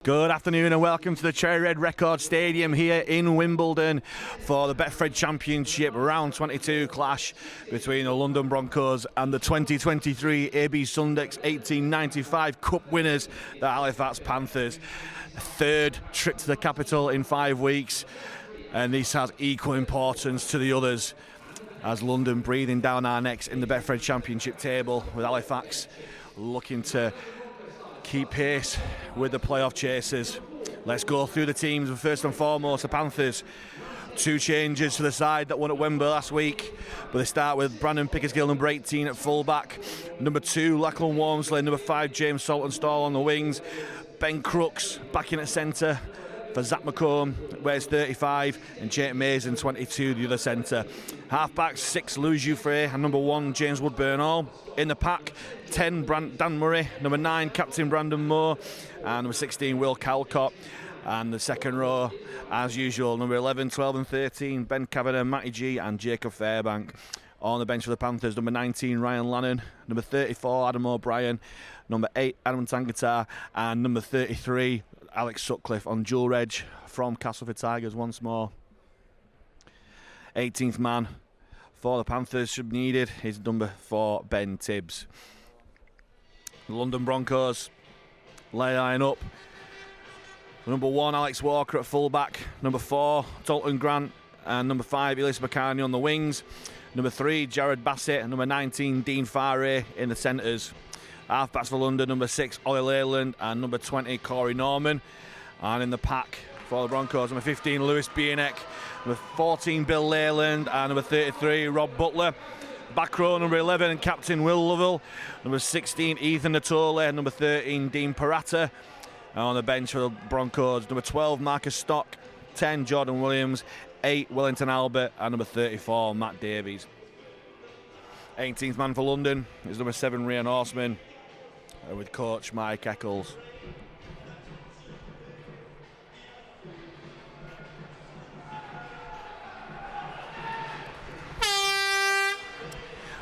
Good afternoon and welcome to the Cherry Red Record Stadium here in Wimbledon for the Betfred Championship Round 22 clash between the London Broncos and the 2023 AB Sundex 1895 Cup winners, the Halifax Panthers. A third trip to the capital in 5 weeks, and this has equal importance to the others as London breathing down our necks in the Betfred Championship table, with Halifax looking to keep pace with the playoff chasers. Let's go through the teams. First and foremost, the Panthers. 2 changes to the side that won at Wimbledon last week, but they start with Brandon Pickersgill, number 18 at fullback, number 2 Lachlan Walmsley, number 5 James Saltonstall on the wings, Ben Crooks back in at centre for Zach McComb, wears 35, and Jake Mason, 22, the other centre. Half-back, 6 Louis Jouffre and number 1 James Woodburn-Hall. In the pack, 10 Dan Murray, number 9 Captain Brandon Moore, and number 16 Will Calcott. And the second row, as usual, number 11, 12 and 13 Ben Kavanagh, Matty G and Jacob Fairbank. On the bench for the Panthers, number 19 Ryan Lannon, number 34 Adam O'Brien, number 8 Adam Tangatar, and number 33 Alex Sutcliffe on dual reg from Castleford Tigers once more. 18th man for the Panthers, should be needed, is number 4 Ben Tibbs. The London Broncos line up. Number 1 Alex Walker at fullback, number 4 Dalton Grant, and number 5 Ellis McCartney on the wings, number 3 Jared Bassett, and number 19 Dean Farray in the centres. Half-backs for London, number 6 Ollie Leyland and number 20 Corey Norman. And in the pack for the Broncos, number 15 Lewis Bienek, number 14 Bill Leyland and number 33 Rob Butler. Back row, number 11 and Captain Will Lovell, number 16 Ethan Natole and number 13 Dean Parata. And on the bench for the Broncos, number 12 Marcus Stock, 10 Jordan Williams, 8 Wellington Albert and number 34 Matt Davies. 18th man for London is number 7 Ryan Horseman, with coach Mike Eccles.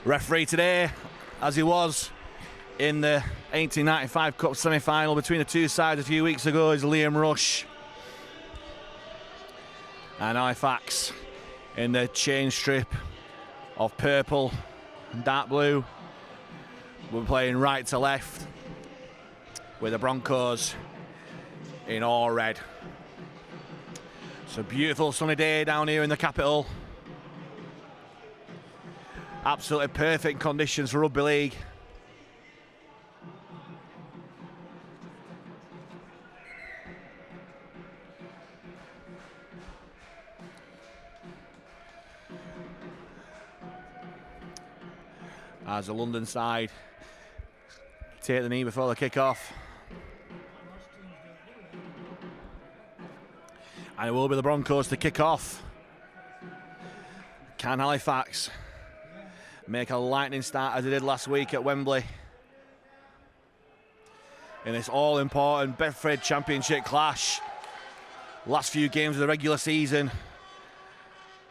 Referee today, as he was in the 1895 Cup semi-final between the two sides a few weeks ago, is Liam Rush. And Halifax in the chain strip of purple and dark blue. We're playing right to left with the Broncos in all red. It's a beautiful sunny day down here in the capital. Absolutely perfect conditions for rugby league. As the London side take the knee before the kick-off. And it will be the Broncos to kick off. Can Halifax make a lightning start as they did last week at Wembley in this all-important Betfred Championship clash? Last few games of the regular season.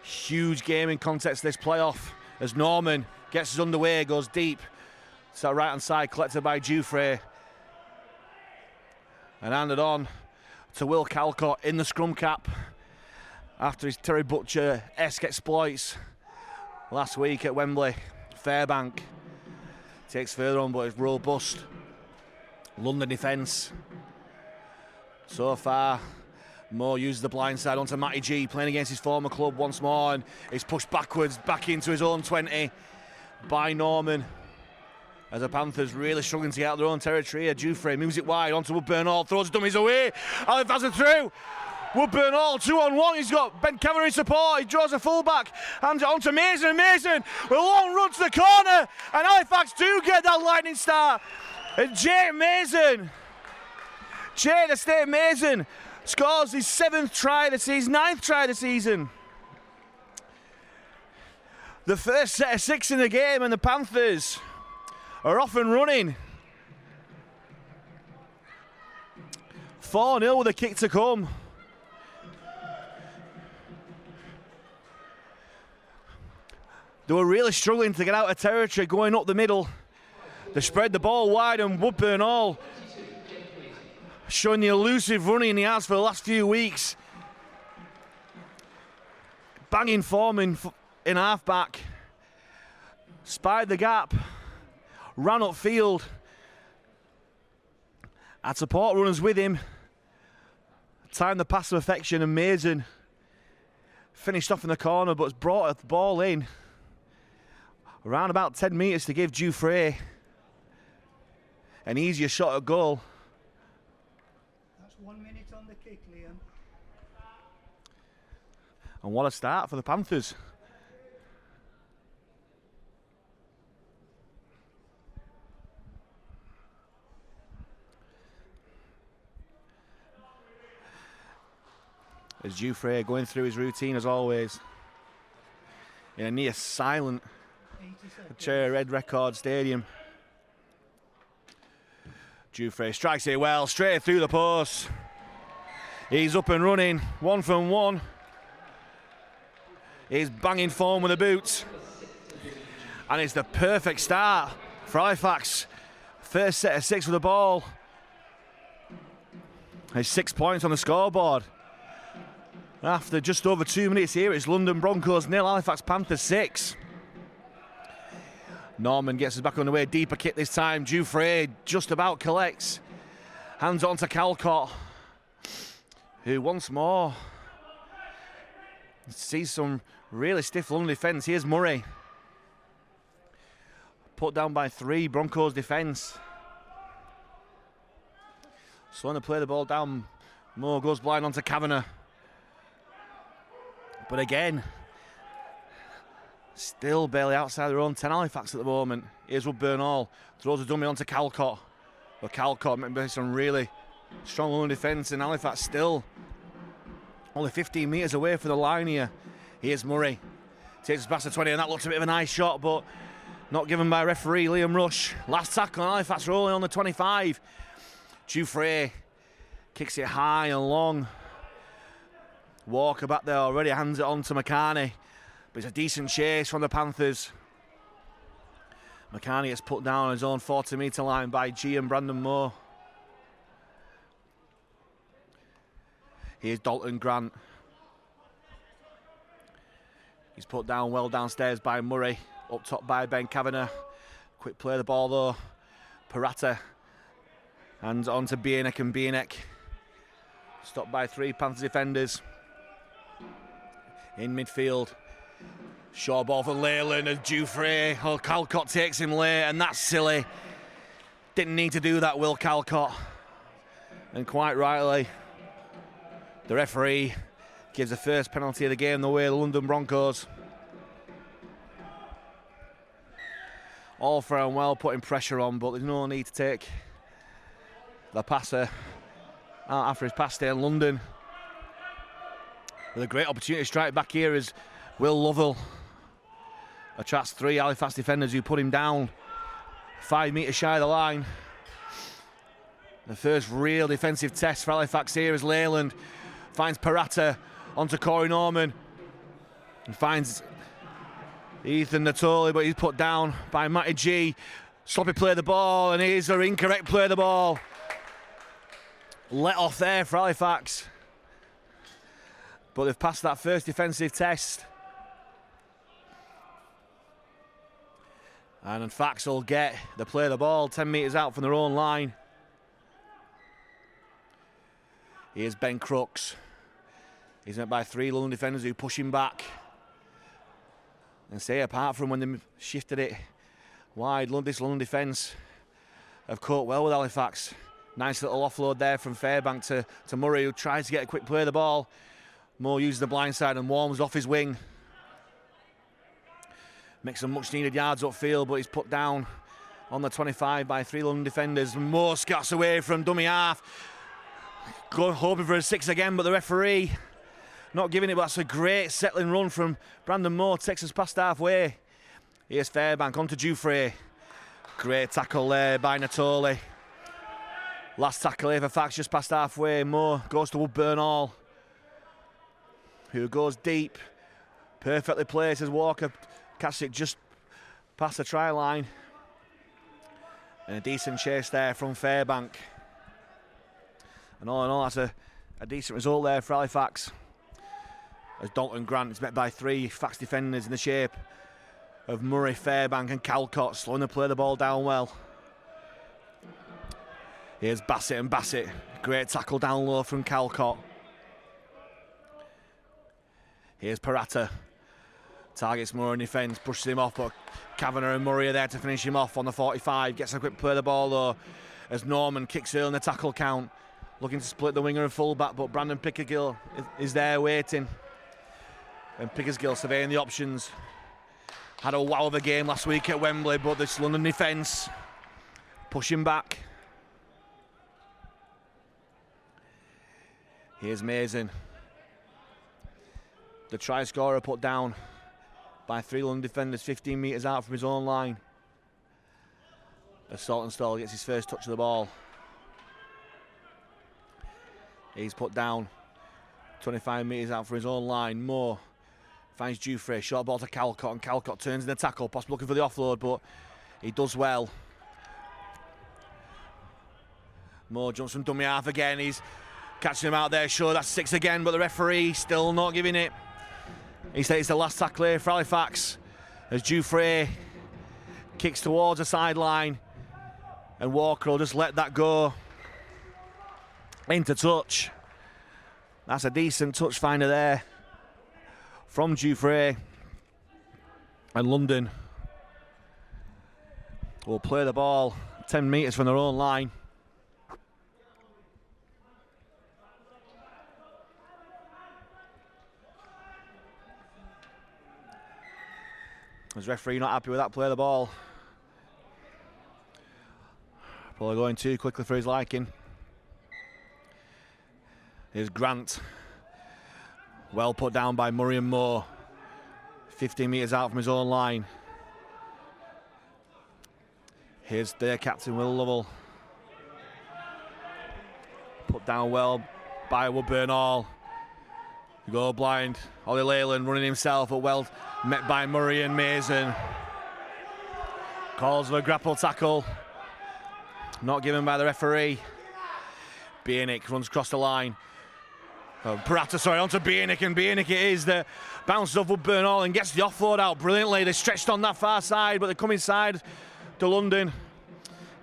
Huge game in context of this playoff as Norman gets us underway, goes deep. It's that right-hand side collected by Jouffre. And handed on to Will Calcott in the scrum cap after his Terry Butcher-esque exploits last week at Wembley. Fairbank takes further on, but it's robust. London defence. So far, Moore uses the blind side onto Matty G, playing against his former club once more, and he's pushed backwards, back into his own 20 by Norman. As the Panthers really struggling to get out their own territory. Jouffre moves it wide onto Woodburn-Hall, throws dummies away. Halifax are through. Woodburn-Hall 2-on-1. He's got Ben Kavanagh in support. He draws a fullback. Hands it on to Mason. Mason with a long run to the corner. And Halifax do get that lightning start. And Jake Mason, Jake the State Mason, scores his 7th try of the season, 9th try of the season. The first set of 6 in the game, and the Panthers are off and running. 4-0 with a kick to come. They were really struggling to get out of territory going up the middle. They spread the ball wide and Woodburn-Hall showing the elusive running he has for the last few weeks. Banging form in half-back. Spied the gap. Ran upfield. Had support runners with him. Timed the pass to perfection, amazing. Finished off in the corner, but has brought the ball in. Around about 10 metres to give Dufresne an easier shot at goal. That's 1 minute on the kick, Liam. And what a start for the Panthers. As Dufresne going through his routine as always. In a near silent Cherry Red Record Stadium. Dufresne strikes it well, straight through the post. He's up and running, 1 from 1. He's banging form with the boots. And it's the perfect start for Halifax. First set of 6 with the ball. There's 6 points on the scoreboard. After just over 2 minutes here, it's London Broncos 0, Halifax Panthers 6. Norman gets us back on the way, deeper kick this time. Dufresne just about collects. Hands on to Calcott, who once more sees some really stiff London defence. Here's Murray. Put down by 3, Broncos defence. So when they play the ball down, Moore goes blind onto Kavanagh. But again, still barely outside their own 10 Halifax at the moment. Here's Woodburn Hall, throws a dummy onto Calcott. But Calcott makes some really strong London defence, and Halifax still only 15 metres away from the line here. Here's Murray, takes us past the 20, and that looks a bit of a nice shot, but not given by referee Liam Rush. Last tackle on Halifax rolling on the 25. Dufresne kicks it high and long. Walker back there already, hands it on to McCartney. But it's a decent chase from the Panthers. McCartney gets put down on his own 40-metre line by G and Brandon Moore. Here's Dalton Grant. He's put down well downstairs by Murray. Up top by Ben Kavanagh. Quick play of the ball though. Parata. Hands on to Bienek, and Bienek stopped by 3 Panthers defenders. In midfield, short ball for Leyland as Dufresne. Oh, Calcott takes him late, and that's silly. Didn't need to do that, Will Calcott. And quite rightly, the referee gives the first penalty of the game the way of the London Broncos. All fair and well, putting pressure on, but there's no need to take the passer out after his pass there in London. With a great opportunity to strike back here is Will Lovell. Attracts 3 Halifax defenders who put him down 5 metres shy of the line. The first real defensive test for Halifax here is Leyland finds Parata onto Corey Norman and finds Ethan Natoli, but he's put down by Matty G. Sloppy play of the ball, and here's the incorrect play of the ball. Let off there for Halifax. But they've passed that first defensive test. And Halifax will get the play of the ball 10 metres out from their own line. Here's Ben Crooks. He's met by 3 London defenders who push him back. And say, apart from when they shifted it wide, this London defence have coped well with Halifax. Nice little offload there from Fairbank to Murray, who tries to get a quick play of the ball. Moore uses the blind side and warms off his wing. Makes some much needed yards upfield, but he's put down on the 25 by 3 London defenders. Moore scuts away from dummy half. Hoping for a 6 again, but the referee not giving it. But that's a great settling run from Brandon Moore. Takes us past halfway. Here's Fairbank onto Dufresne. Great tackle there by Natoli. Last tackle here for Fax just past halfway. Moore goes to Woodburn Hall, who goes deep. Perfectly placed as Walker catches it just past the try line. And a decent chase there from Fairbank. And all in all, that's a decent result there for Halifax. As Dalton Grant is met by 3 Fax defenders in the shape of Murray, Fairbank and Calcott, slowing to play the ball down well. Here's Bassett and Bassett. Great tackle down low from Calcott. Here's Parata. Targets Murray in defence, pushes him off, but Kavanagh and Murray are there to finish him off on the 45. Gets a quick play of the ball though, as Norman kicks early in the tackle count. Looking to split the winger and fullback, but Brandon Pickergill is there waiting. And Pickersgill surveying the options. Had a wow of a game last week at Wembley, but this London defence pushing back. Here's Mason. The try scorer put down by 3 London defenders 15 metres out from his own line. As Saltonstall gets his first touch of the ball. He's put down 25 metres out from his own line. Moore finds Dufresne, short ball to Calcott, and Calcott turns in the tackle, possibly looking for the offload, but he does well. Moore jumps from dummy half again, he's catching him out there, sure, that's 6 again, but the referee still not giving it. He says it's the last tackle here for Halifax, as Dufresne kicks towards the sideline, and Walker will just let that go into touch. That's a decent touch finder there from Dufresne. And London will play the ball 10 metres from their own line. As referee not happy with that play of the ball. Probably going too quickly for his liking. Here's Grant. Well put down by Murray and Moore. 15 metres out from his own line. Here's their captain, Will Lovell. Put down well by Woodburn Hall. Go blind. Ollie Leyland running himself, but well met by Murray and Mason. Calls for a grapple tackle. Not given by the referee. Bienick runs across the line. Parata, sorry, onto Bienick, and Bienick it is that bounces off Woodburn Hall and gets the offload out brilliantly. They're stretched on that far side, but they come inside to London,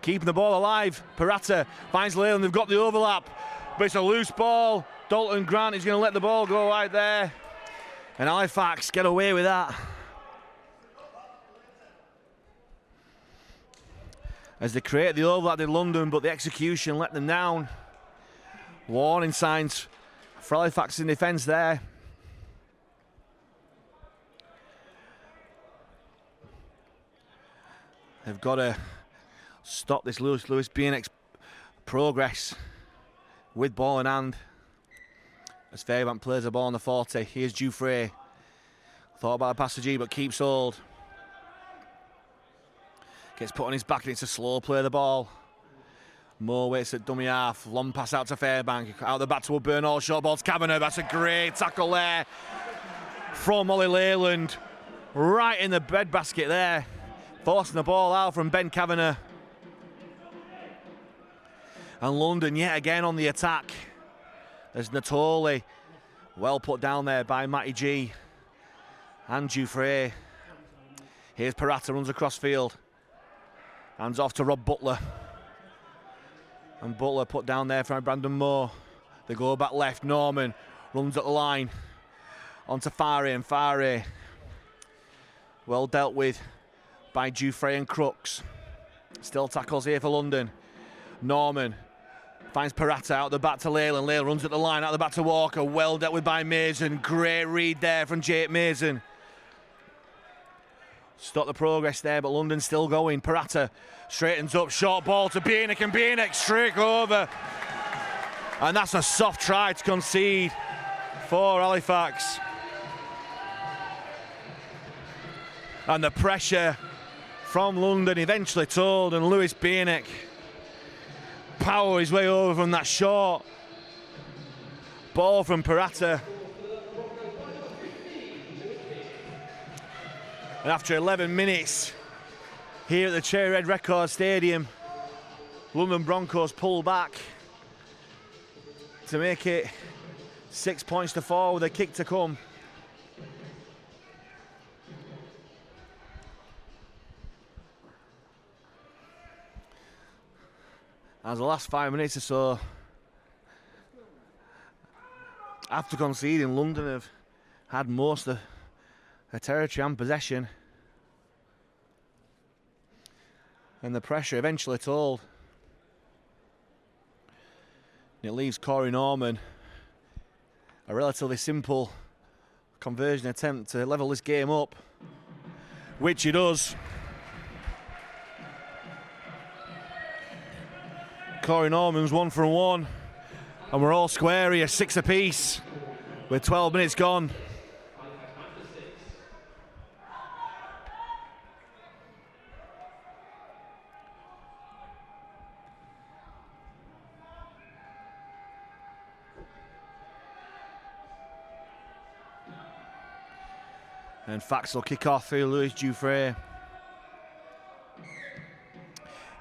keeping the ball alive. Parata finds Leyland, they've got the overlap, but it's a loose ball. Dalton Grant is going to let the ball go right there, and Halifax get away with that. As they create the overlap in London, but the execution let them down. Warning signs for Halifax in defence there. They've got to stop this Lewis Bienick's progress with ball in hand. As Fairbank plays the ball on the 40. Here's Dufresne. Thought about a pass to G, but keeps hold. Gets put on his back and it's a slow play of the ball. Moore waits at dummy half. Long pass out to Fairbank. Out the back to Woodburn Hall. Short ball to Kavanagh. That's a great tackle there from Ollie Leyland. Right in the breadbasket there. Forcing the ball out from Ben Kavanagh. And London yet again on the attack. There's Natoli. Well put down there by Matty G. And Dufresne. Here's Parata, runs across field. Hands off to Rob Butler. And Butler put down there from Brandon Moore. They go back left. Norman runs at the line. Onto Farey, and Farey well dealt with by Dufresne and Crooks. Still tackles here for London. Norman finds Parata out the back to Leyland. Leyland runs at the line, out the back to Walker. Well dealt with by Mason. Great read there from Jake Mason. Stop the progress there, but London's still going. Parata straightens up, short ball to Bienick, and Bienick straight over. And that's a soft try to concede for Halifax. And the pressure from London eventually told, and Lewis Bienick power his way over from that short ball from Parata. And after 11 minutes here at the Cherry Red Record Stadium, London Broncos pull back to make it 6 points to 4 with a kick to come. As the last 5 minutes or so, after conceding, London have had most of the territory and possession. And the pressure eventually told. And it leaves Corey Norman a relatively simple conversion attempt to level this game up, which he does. Corey Norman's 1 for 1, and we're all square here, 6 apiece, with 12 minutes gone. And Fax will kick off through Louis Dufresne.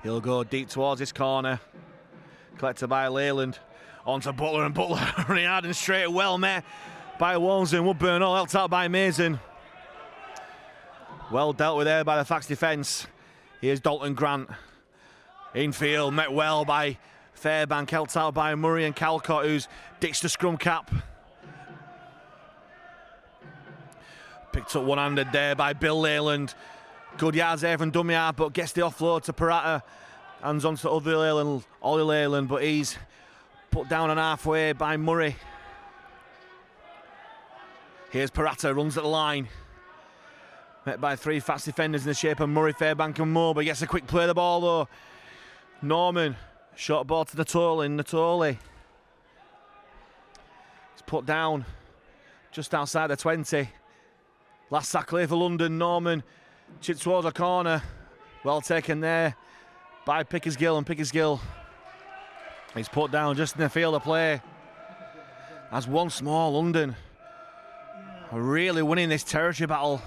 He'll go deep towards this corner. Collected by Leyland. Onto Butler, and Butler running hard and straight, well met by Walmsley. Woodburn all helped out by Mason. Well dealt with there by the Fax defence. Here's Dalton Grant. Infield, met well by Fairbank, helped out by Murray and Calcott, who's ditched the scrum cap. Picked up one-handed there by Bill Leyland. Good yards there from Dumyard, but gets the offload to Parata. Hands on to Ollie Leyland, but he's put down and halfway by Murray. Here's Parata, runs at the line. Met by 3 fast defenders in the shape of Murray, Fairbank and Moore, but gets a quick play of the ball though. Norman, short ball to Natoli. He's put down just outside the 20. Last tackle here for London. Norman chipped towards a corner. Well taken there by Pickersgill, and Pickersgill he's put down just in the field of play. As once more London are really winning this territory battle,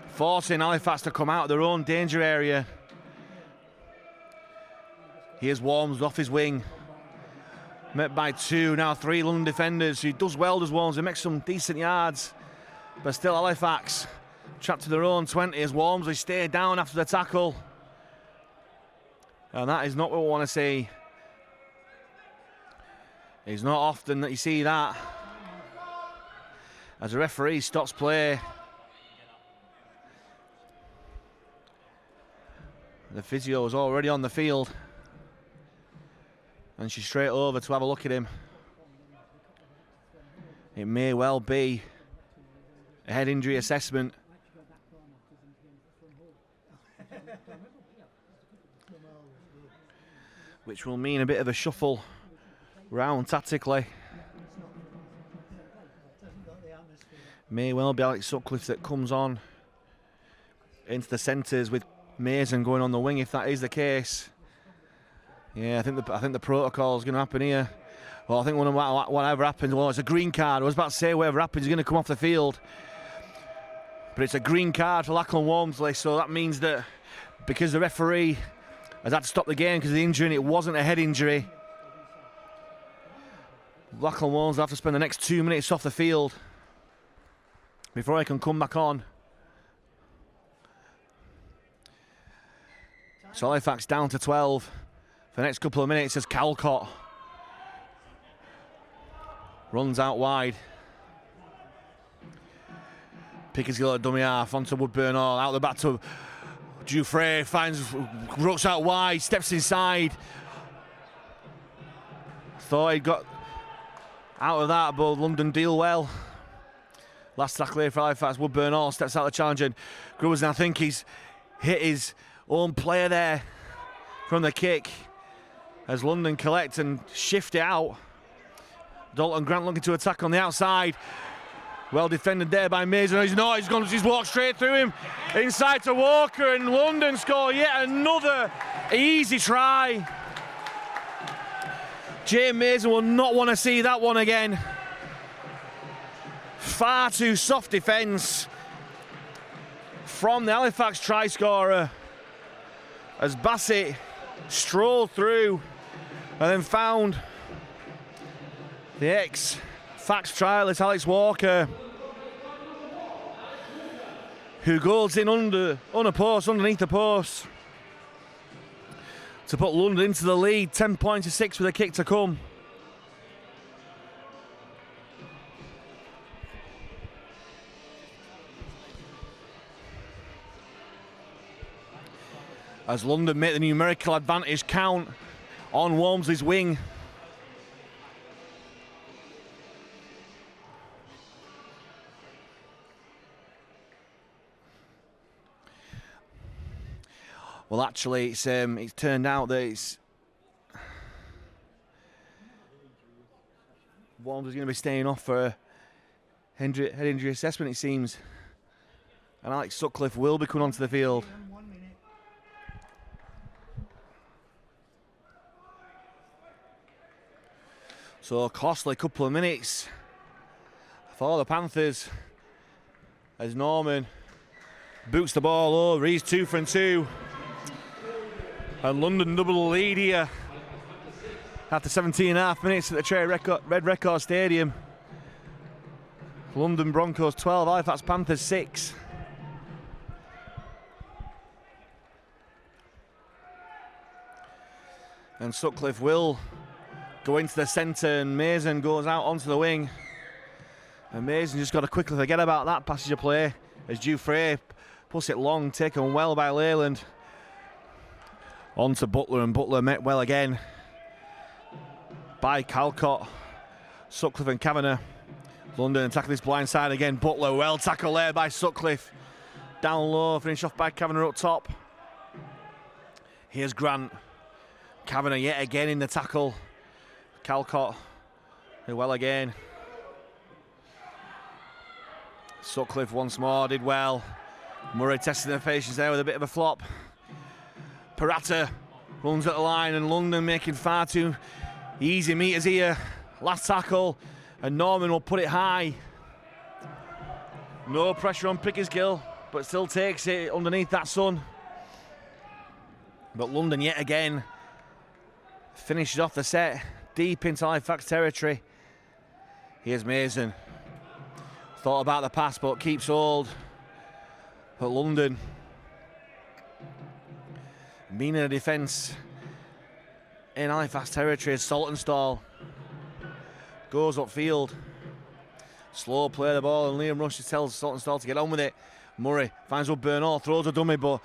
forcing Halifax to come out of their own danger area. Here's Worms off his wing. Met by 2, now 3 London defenders. He does well, does Worms. He makes some decent yards. But still Halifax trapped to their own 20 as Walmsley stayed down after the tackle. And that is not what we want to see. It's not often that you see that. As the referee stops play. The physio is already on the field. And she's straight over to have a look at him. It may well be a head injury assessment. Which will mean a bit of a shuffle round tactically. May well be Alex Sutcliffe that comes on into the centres with Mason going on the wing if that is the case. Yeah, I think the protocol is going to happen here. Well, I think whatever happens, well, it's a green card. I was about to say whatever happens, he's going to come off the field. But it's a green card for Lachlan Walmsley, so that means that because the referee has had to stop the game because of the injury and it wasn't a head injury, Lachlan Walmsley will have to spend the next 2 minutes off the field before he can come back on. So Halifax down to 12 for the next couple of minutes as Calcott runs out wide. Pickersgill at dummy half, onto Woodburn Hall, out the back to Dufresne, rooks out wide, steps inside. Thought he'd got out of that, but London deal well. Last tackle here for Halifax, Woodburn Hall steps out the challenge, and Grubbers, I think he's hit his own player there from the kick as London collect and shift it out. Dalton Grant looking to attack on the outside. Well defended there by Mason. He's walked straight through him. Inside to Walker, and London score yet another easy try. Jay Mason will not want to see that one again. Far too soft defence from the Halifax try scorer as Bassett strolled through and then found The ex-Fax trialist Alex Walker, who goes in on a post, underneath the post, to put London into the lead, 10 points to 6 with a kick to come. As London make the numerical advantage count on Walmsley's wing. Well, actually, it's turned out that it's Walmsley's going to be staying off for a head injury assessment, it seems. And Alex Sutcliffe will be coming onto the field. So a costly couple of minutes for the Panthers as Norman boots the ball over. He's 2 for 2. And London double the lead here after 17.5 minutes at the Cherry Red Record Stadium. London Broncos 12, Halifax Panthers 6. And Sutcliffe will go into the centre, and Mason goes out onto the wing. And Mason just got to quickly forget about that passage of play as Dufresne puts it long, taken well by Leyland. On to Butler, and Butler met well again by Calcott. Sutcliffe and Kavanagh. London tackle this blind side again. Butler well tackled there by Sutcliffe. Down low, finish off by Kavanagh up top. Here's Grant. Kavanagh yet again in the tackle. Calcott, well again. Sutcliffe once more, did well. Murray testing the patience there with a bit of a flop. Parata runs at the line, and London making far too easy meters here. Last tackle, and Norman will put it high. No pressure on Pickersgill, but still takes it underneath that sun. But London yet again finishes off the set deep into Halifax territory. Here's Mason. Thought about the pass, but keeps hold. But London meaning a defence in Halifax territory. Saltonstall goes upfield. Slow play the ball, and Liam Rush tells Saltonstall to get on with it. Murray finds Woodburn-Hall, throws a dummy, but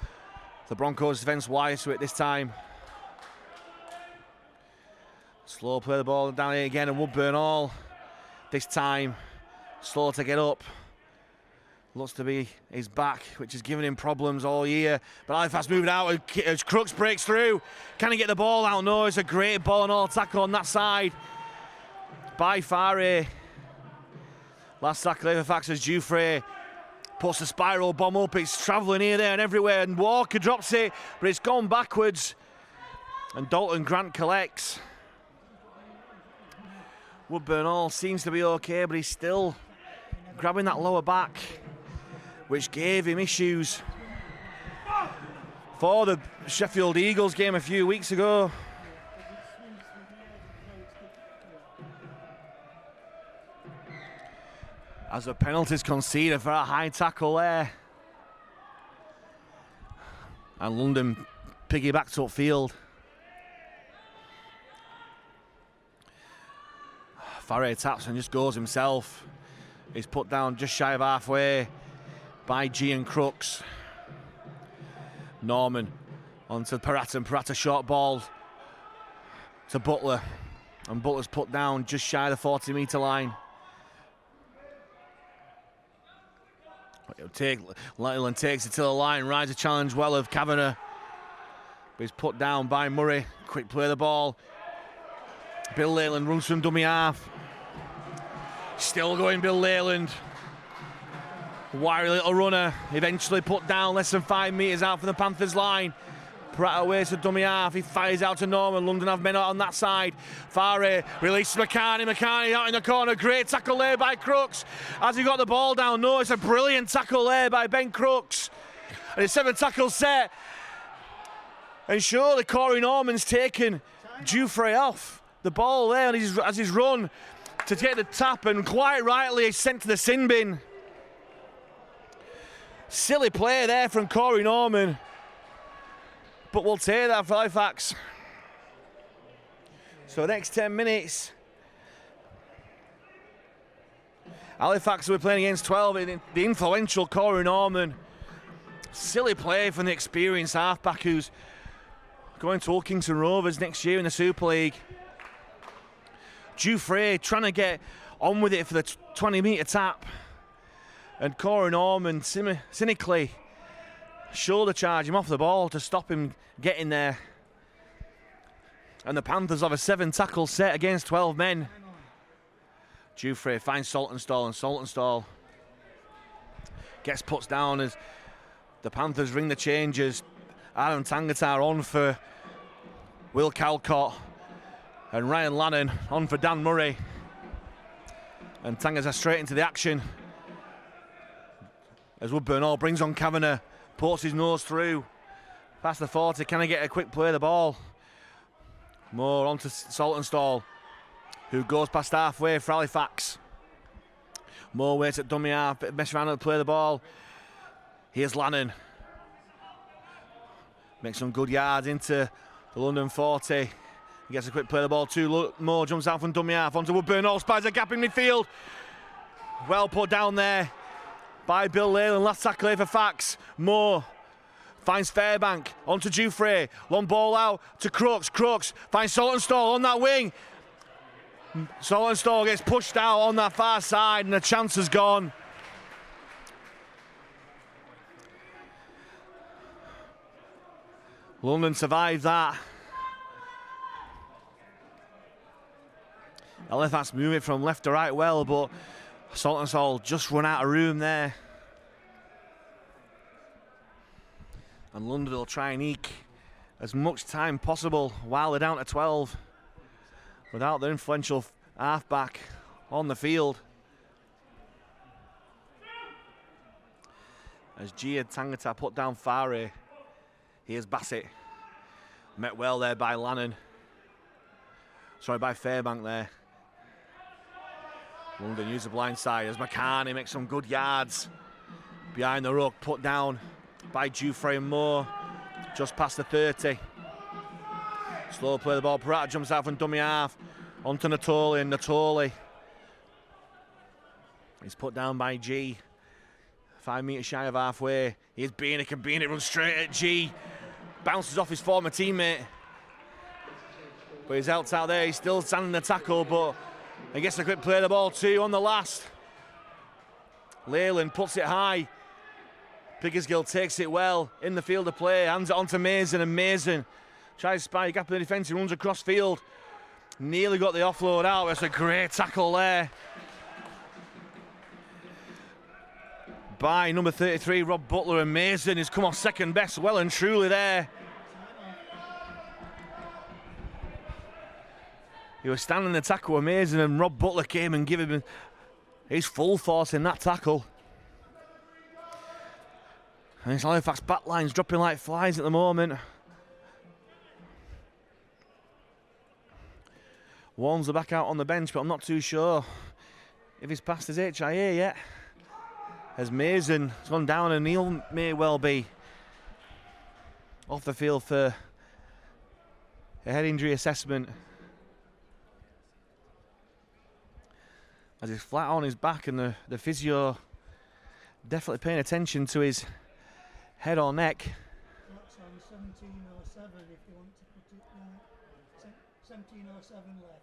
the Broncos defence wise to it this time. Slow play the ball down here again, and Woodburn-Hall this time slow to get up. Looks to be his back, which has given him problems all year. But Halifax moving out as Crooks breaks through. Can he get the ball out? No, it's a great ball and all tackle on that side by Farey. Last tackle Halifax as Dufresne puts the spiral bomb up. It's travelling here, there and everywhere, and Walker drops it, but it's gone backwards. And Dalton Grant collects. Woodburn-Hall seems to be okay, but he's still grabbing that lower back, which gave him issues for the Sheffield Eagles game a few weeks ago. As a penalty's conceded for a high tackle there. And London piggybacks upfield. Farey taps and just goes himself. He's put down just shy of halfway by Gian Crooks. Norman onto Parata, and Parata short ball to Butler. And Butler's put down just shy of the 40-metre line. Leyland takes it to the line, rides a challenge well of Kavanagh. But he's put down by Murray. Quick play of the ball. Bill Leyland runs from dummy half. Still going Bill Leyland. Wiry little runner. Eventually put down less than 5 metres out from the Panthers line. Pratt away to dummy half. He fires out to Norman. London have men out on that side. Farey releases McCartney. McCartney out in the corner. Great tackle there by Crooks. Has he got the ball down? No, it's a brilliant tackle there by Ben Crooks. And it's 7 tackle set. And surely Corey Norman's taken Dufresne off the ball there as he's run. to get the tap, and quite rightly is sent to the sin bin. Silly play there from Corey Norman, but we'll take that for Halifax. So next 10 minutes, Halifax will be playing against 12, the influential Corey Norman. Silly play from the experienced halfback who's going to Hull Kingston Rovers next year in the Super League. Dufresne trying to get on with it for the 20-metre tap. And Corey Norman cynically shoulder charge him off the ball to stop him getting there. And the Panthers have a 7-tackle set against 12 men. Dufresne finds Saltonstall, and Saltonstall gets put down as the Panthers ring the changes. Adam Tangata on for Will Calcott, and Ryan Lannon on for Dan Murray. And Tangata straight into the action as Woodburn Hall brings on Kavanagh, ports his nose through past the 40. Can I get a quick play of the ball? More onto Saltonstall, who goes past halfway for Halifax. More waits at dummy half, mess around to play the ball. Here's Lannon. Makes some good yards into the London 40. He gets a quick play of the ball too. Moore jumps out from dummy half onto Woodburn Hall, spies a gap in midfield. Well put down there by Bill Leyland. Last tackle here for Fax. Moore finds Fairbank onto Dufresne. Long ball out to Crooks. Crooks finds Saltonstall on that wing. Saltonstall gets pushed out on that far side, and the chance is gone. London survived that. Halifax move it from left to right well, but Saltonstall just run out of room there. And London will try and eke as much time possible while they're down to 12 without their influential halfback on the field. As Gia Tangata put down Fare, here's Bassett. Met well there by Lannon. Sorry, by Fairbank there. London use the blind side as McCarney makes some good yards. Behind the ruck, put down by Dufresne and Moore. Just past the 30. Slow play the ball. Parata jumps out from dummy half. Onto Natoli, and Natoli he's put down by G. 5 metres shy of halfway. Here's Beanick, and Beanick runs straight at G. Bounces off his former teammate. But he's out there. He's still standing the tackle, but he gets a quick play of the ball too on the last. Leyland puts it high. Pickersgill takes it well in the field of play. Hands it on to Mason, and Mason tries to spy a gap in the defence. He runs across field. Nearly got the offload out. It's a great tackle there by number 33, Rob Butler, and Mason has come off second best well and truly there. He was standing the tackle with Mason, and Rob Butler came and gave him his full force in that tackle. And his Halifax backline's dropping like flies at the moment. Warnes are back out on the bench, but I'm not too sure if he's passed his HIA yet. As Mason has gone down, and he may well be off the field for a head injury assessment. As he's flat on his back, and the physio definitely paying attention to his head or neck. That's on 17:07 if you want to put it there. 17:07 left.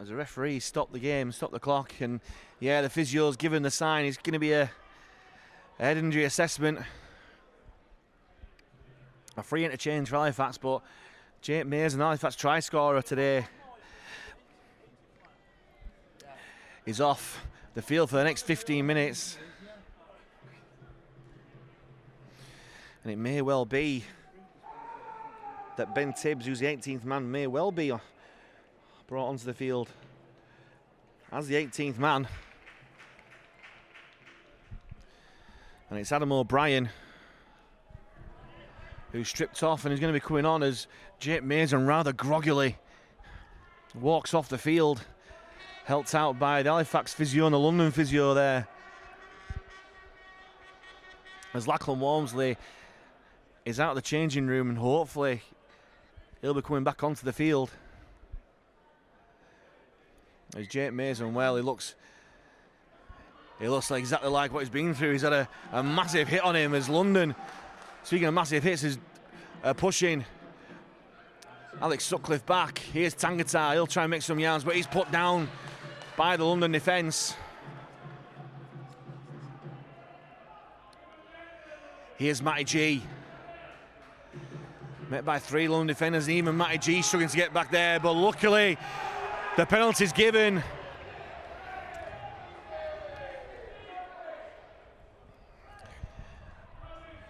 As a referee stopped the game, stopped the clock, and yeah, the physio's given the sign. It's going to be a head injury assessment. A free interchange for Halifax, but Jake Mayers, an Halifax try scorer today, is off the field for the next 15 minutes. And it may well be that Ben Tibbs, who's the 18th man, may well be brought onto the field as the 18th man. And it's Adam O'Brien who's stripped off and is going to be coming on as Jake Mason rather groggily walks off the field, helped out by the Halifax physio and the London physio there. As Lachlan Walmsley is out of the changing room, and hopefully he'll be coming back onto the field. As Jake Mason, well, he looks like exactly like what he's been through. He's had a massive hit on him as London, speaking of massive hits, is pushing Alex Sutcliffe back. Here's Tangata, he'll try and make some yards, but he's put down by the London defence. Here's Matty G. Met by 3 London defenders, and even Matty G struggling to get back there, but luckily the penalty's given.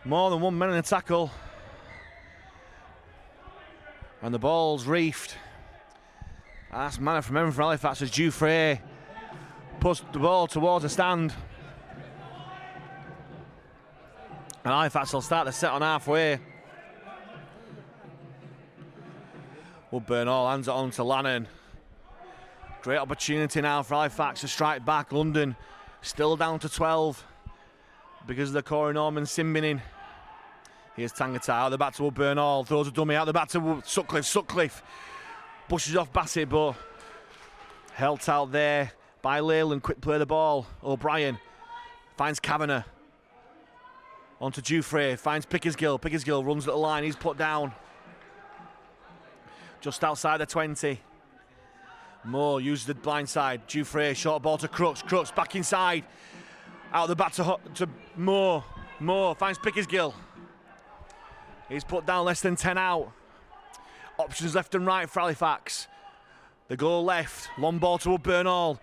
More than one man in the tackle. And the ball's reefed. That's manner from Evan from Halifax as Dufresne puts the ball towards the stand. And Halifax will start the set on halfway. Woodburn all hands it on to Lannan. Great opportunity now for Halifax to strike back. London still down to 12 because of the Corey Norman Simbinin. Here's Tangata out the back to Woodburn all. Throws a dummy out the back to Sutcliffe. Sutcliffe pushes off Bassett, but held out there by Leyland. Quick play the ball. O'Brien finds Kavanagh. Onto Dufresne. Finds Pickersgill. Pickersgill runs at the line. He's put down. Just outside the 20. Moore uses the blind side. Dufresne, short ball to Crooks. Crooks back inside. Out the back to Moore. Moore finds Pickersgill. He's put down less than 10 out. Options left and right for Halifax. They go left. Long ball to Woodburn all.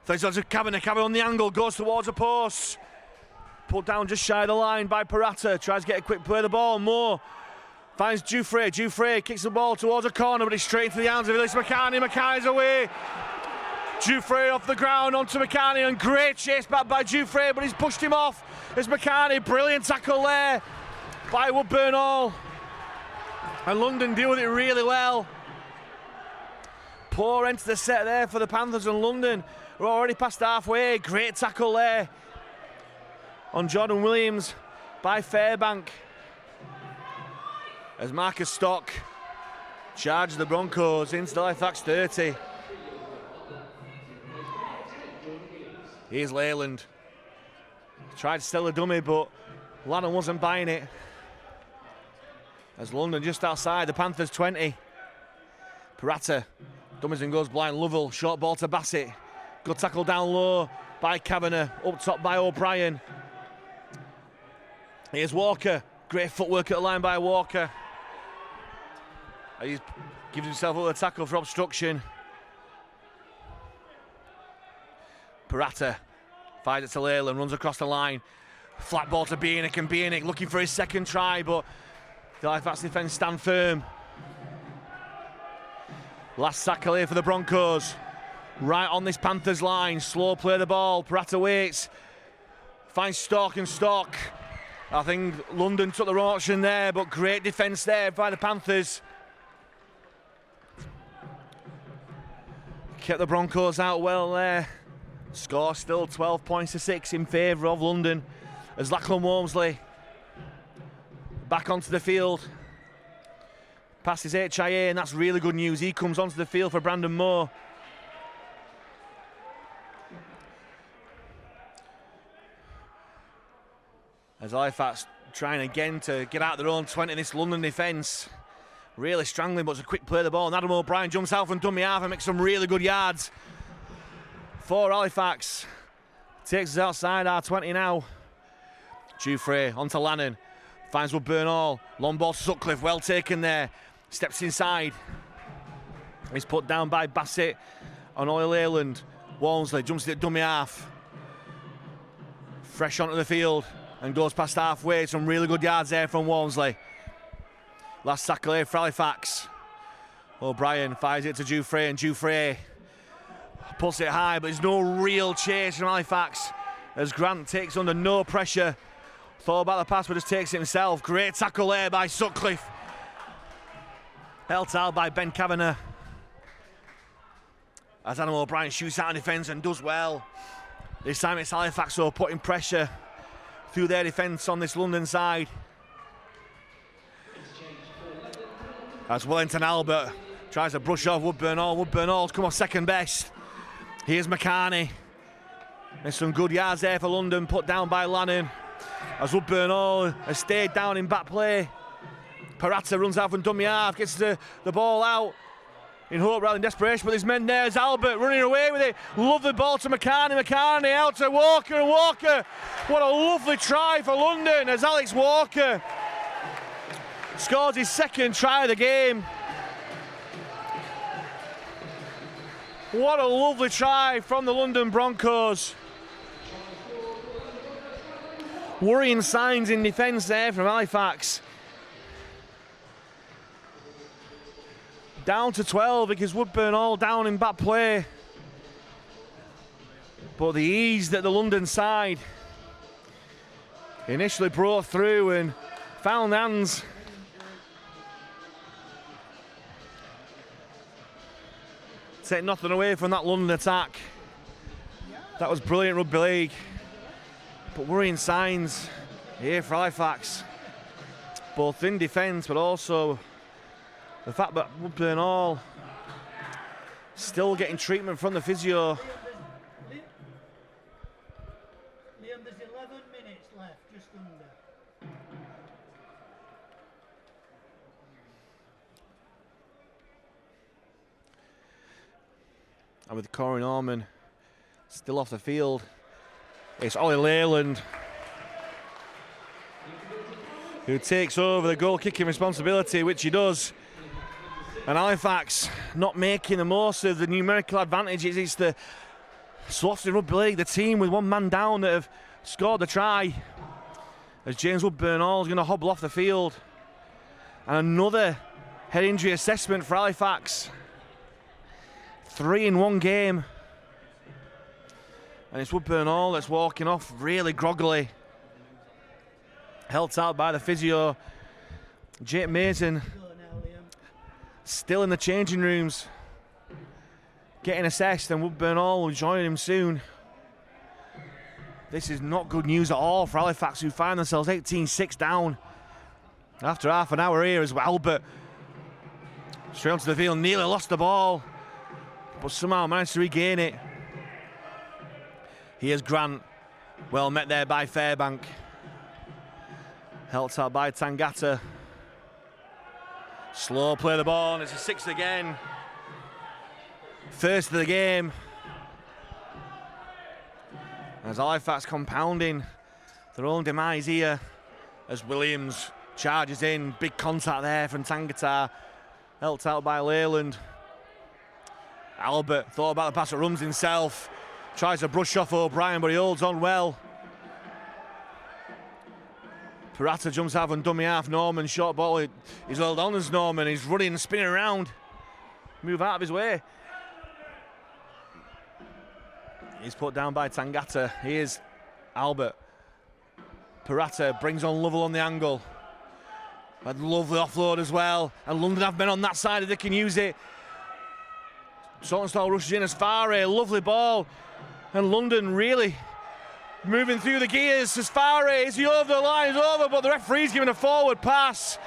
Throws on to Kavanagh. Kavanagh on the angle. Goes towards the post. Put down just shy of the line by Parata. Tries to get a quick play of the ball. Moore finds Dufresne. Dufresne kicks the ball towards a corner, but it's straight into the hands of Ellis McCartney. McCartney's away. Dufresne off the ground onto McCartney, and great chase back by Dufresne, but he's pushed him off. There's McCartney. Brilliant tackle there by Woodburn all. And London deal with it really well. Poor end to the set there for the Panthers, and London are already past halfway. Great tackle there on Jordan Williams by Fairbank. As Marcus Stock charges the Broncos into the Halifax 30. Here's Leyland. Tried to steal a dummy, but Lannan wasn't buying it. As London just outside the Panthers 20. Parata dummies and goes blind. Lovell, short ball to Bassett. Good tackle down low by Kavanagh. Up top by O'Brien. Here's Walker. Great footwork at the line by Walker. He gives himself a tackle for obstruction. Parata finds it to Leyland, runs across the line. Flat ball to Bieniek, and Bieniek looking for his second try, but the Halifax defence stand firm. Last tackle here for the Broncos. Right on this Panthers line. Slow play the ball. Parata waits. Finds Stock, and Stock. I think London took the wrong option there, but great defence there by the Panthers. Kept the Broncos out well there. Score still 12 points to 6 in favour of London as Lachlan Walmsley back onto the field. Passes HIA, and that's really good news. He comes onto the field for Brandon Moore. As Halifax trying again to get out their own 20 in this London defence. Really strangling, but it's a quick play of the ball. And Adam O'Brien jumps out from dummy half and makes some really good yards for Halifax. Takes us outside our 20 now. Dufresne onto Lannan. Finds Woodburn all. Long ball to Sutcliffe. Well taken there. Steps inside. He's put down by Bassett on Ollie Leyland. Walmsley jumps at dummy half. Fresh onto the field and goes past halfway. Some really good yards there from Walmsley. Last tackle here for Halifax. O'Brien fires it to Dufresne, and Dufresne puts it high, but there's no real chase from Halifax as Grant takes under no pressure Thought about the pass, but just takes it himself. Great tackle there by Sutcliffe. Held out by Ben Kavanagh. As Adam O'Brien shoots out in defence and does well. This time it's Halifax, so putting pressure through their defence on this London side. As Wellington Albert tries to brush off Woodburn Hall. Woodburn Hall's come off second best. Here's McCartney. There's some good yards there for London, put down by Lannon. As Woodburn Hall has stayed down in back play. Parata runs out from dummy half, gets the ball out in hope rather than desperation, but there's men there. There's Albert running away with it. Lovely ball to McCartney. McCartney out to Walker, and Walker. What a lovely try for London as Alex Walker scores his second try of the game. What a lovely try from the London Broncos. Worrying signs in defence there from Halifax. Down to 12 because Woodburn Hall down in back play. But the ease that the London side initially brought through and found hands. Take nothing away from that London attack. That was brilliant rugby league. But worrying signs here for Halifax. Both in defence, but also the fact that Woodburn Hall still getting treatment from the physio. Liam, there's 11 minutes left, just under. And with Corey Norman still off the field, it's Ollie Leyland who takes over the goal kicking responsibility, which he does. And Halifax not making the most of the numerical advantages. It's the Swansea Rugby League, the team with one man down, that have scored the try. As James Woodburn Hall is going to hobble off the field. And another head injury assessment for Halifax. 3 in one game. And it's Woodburn Hall that's walking off really groggily. Held out by the physio. Jake Mason still in the changing rooms, getting assessed, and Woodburn Hall will join him soon. This is not good news at all for Halifax, who find themselves 18-6 down after half an hour here as well. Albert straight onto the field, nearly lost the ball, but somehow managed to regain it. Here's Grant, well met there by Fairbank. Helped out by Tangata. Slow play the ball, and it's a 6 again. First of the game. As Halifax compounding their own demise here, as Williams charges in. Big contact there from Tangata. Helped out by Leyland. Albert thought about the pass that runs himself. Tries to brush off O'Brien, but he holds on well. Parata jumps out on dummy half. Norman, short ball. He's held on as Norman. He's running and spinning around. Move out of his way. He's put down by Tangata. Here's Albert. Parata brings on Lovell on the angle. A lovely offload as well. And London have men on that side if they can use it. Saltonstall rushes in as Farah. Lovely ball. And London really moving through the gears as Farah. Is he over the line? He's over, but the referee's giving a forward pass.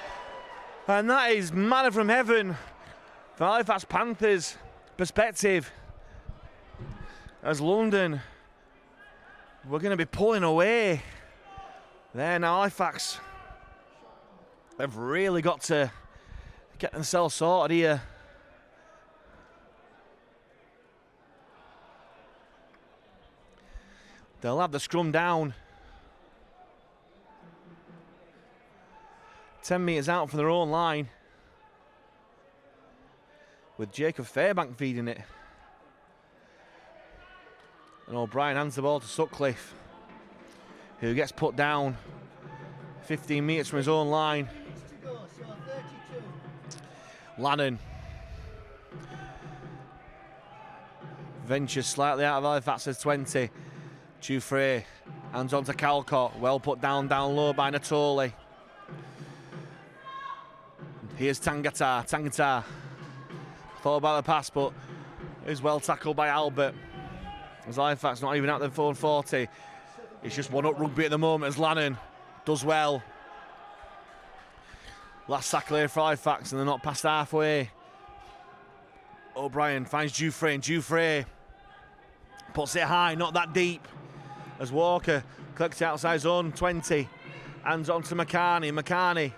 And that is manna from heaven from Halifax Panthers' perspective. As London, we're going to be pulling away. There now, Halifax, they've really got to get themselves sorted here. They'll have the scrum down. 10 metres out from their own line. With Jacob Fairbank feeding it. And O'Brien hands the ball to Sutcliffe, who gets put down 15 metres from his own line. Lannon ventures slightly out of Halifax's 20. Jufrey Hands on to Calcott. Well put down low by Natoli. Here's Tangata. Tangata thought about the pass, but is well tackled by Albert. As Halifax not even at the 440. It's just one up rugby at the moment as Lannan does well. Last tackle here for Halifax, and they're not past halfway. O'Brien finds Dufresne. Dufresne puts it high, not that deep. As Walker collects it outside zone 20. Hands on to McCarney. McCarney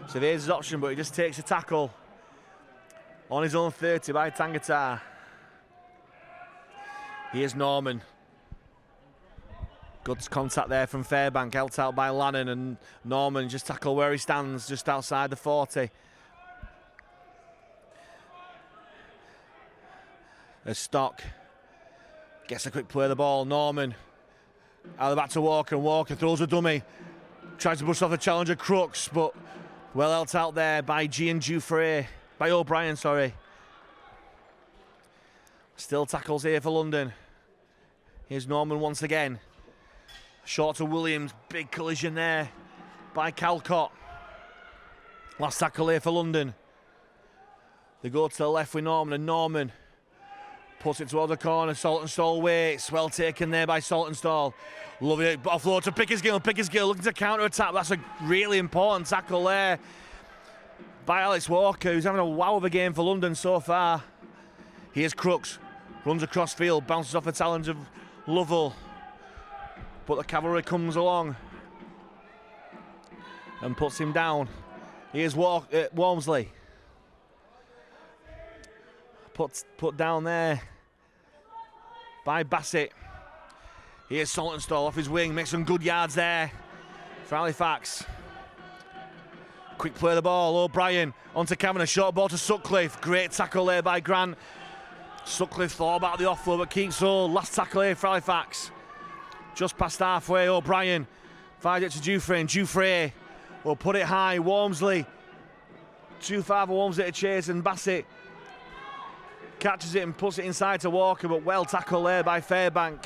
surveys his option, but he just takes a tackle on his own 30 by Tangata. Here's Norman. Good contact there from Fairbank, helped out by Lannan, and Norman just tackle where he stands, just outside the 40. As Stock gets a quick play of the ball, Norman out the back to Walker, and Walker throws a dummy, tries to push off the challenger Crooks, but well helped out there by G and Dufresne, by O'Brien, sorry. Still tackles here for London. Here's Norman once again. Short to Williams, big collision there by Calcott. Last tackle here for London. They go to the left with Norman, and Norman puts it toward the corner. Saltonstall waits. Well taken there by Saltonstall. Loving it. Offload to Pickersgill. Pickersgill looking to counter-attack. That's a really important tackle there by Alex Walker, who's having a wow of a game for London so far. Here's Crooks. Runs across field. Bounces off the talons of Lovell. But the cavalry comes along and puts him down. Here's Walmsley. Put down there by Bassett. Here's Saltonstall off his wing, makes some good yards there for Halifax. Quick play of the ball, O'Brien onto Kavanagh, short ball to Sutcliffe. Great tackle there by Grant. Sutcliffe thought about the offload but keeps hold. Last tackle here for Halifax. Just past halfway, O'Brien finds it to Dufresne. Dufresne will put it high. Walmsley too far for Walmsley to chase, and Bassett catches it and puts it inside to Walker, but well tackled there by Fairbank.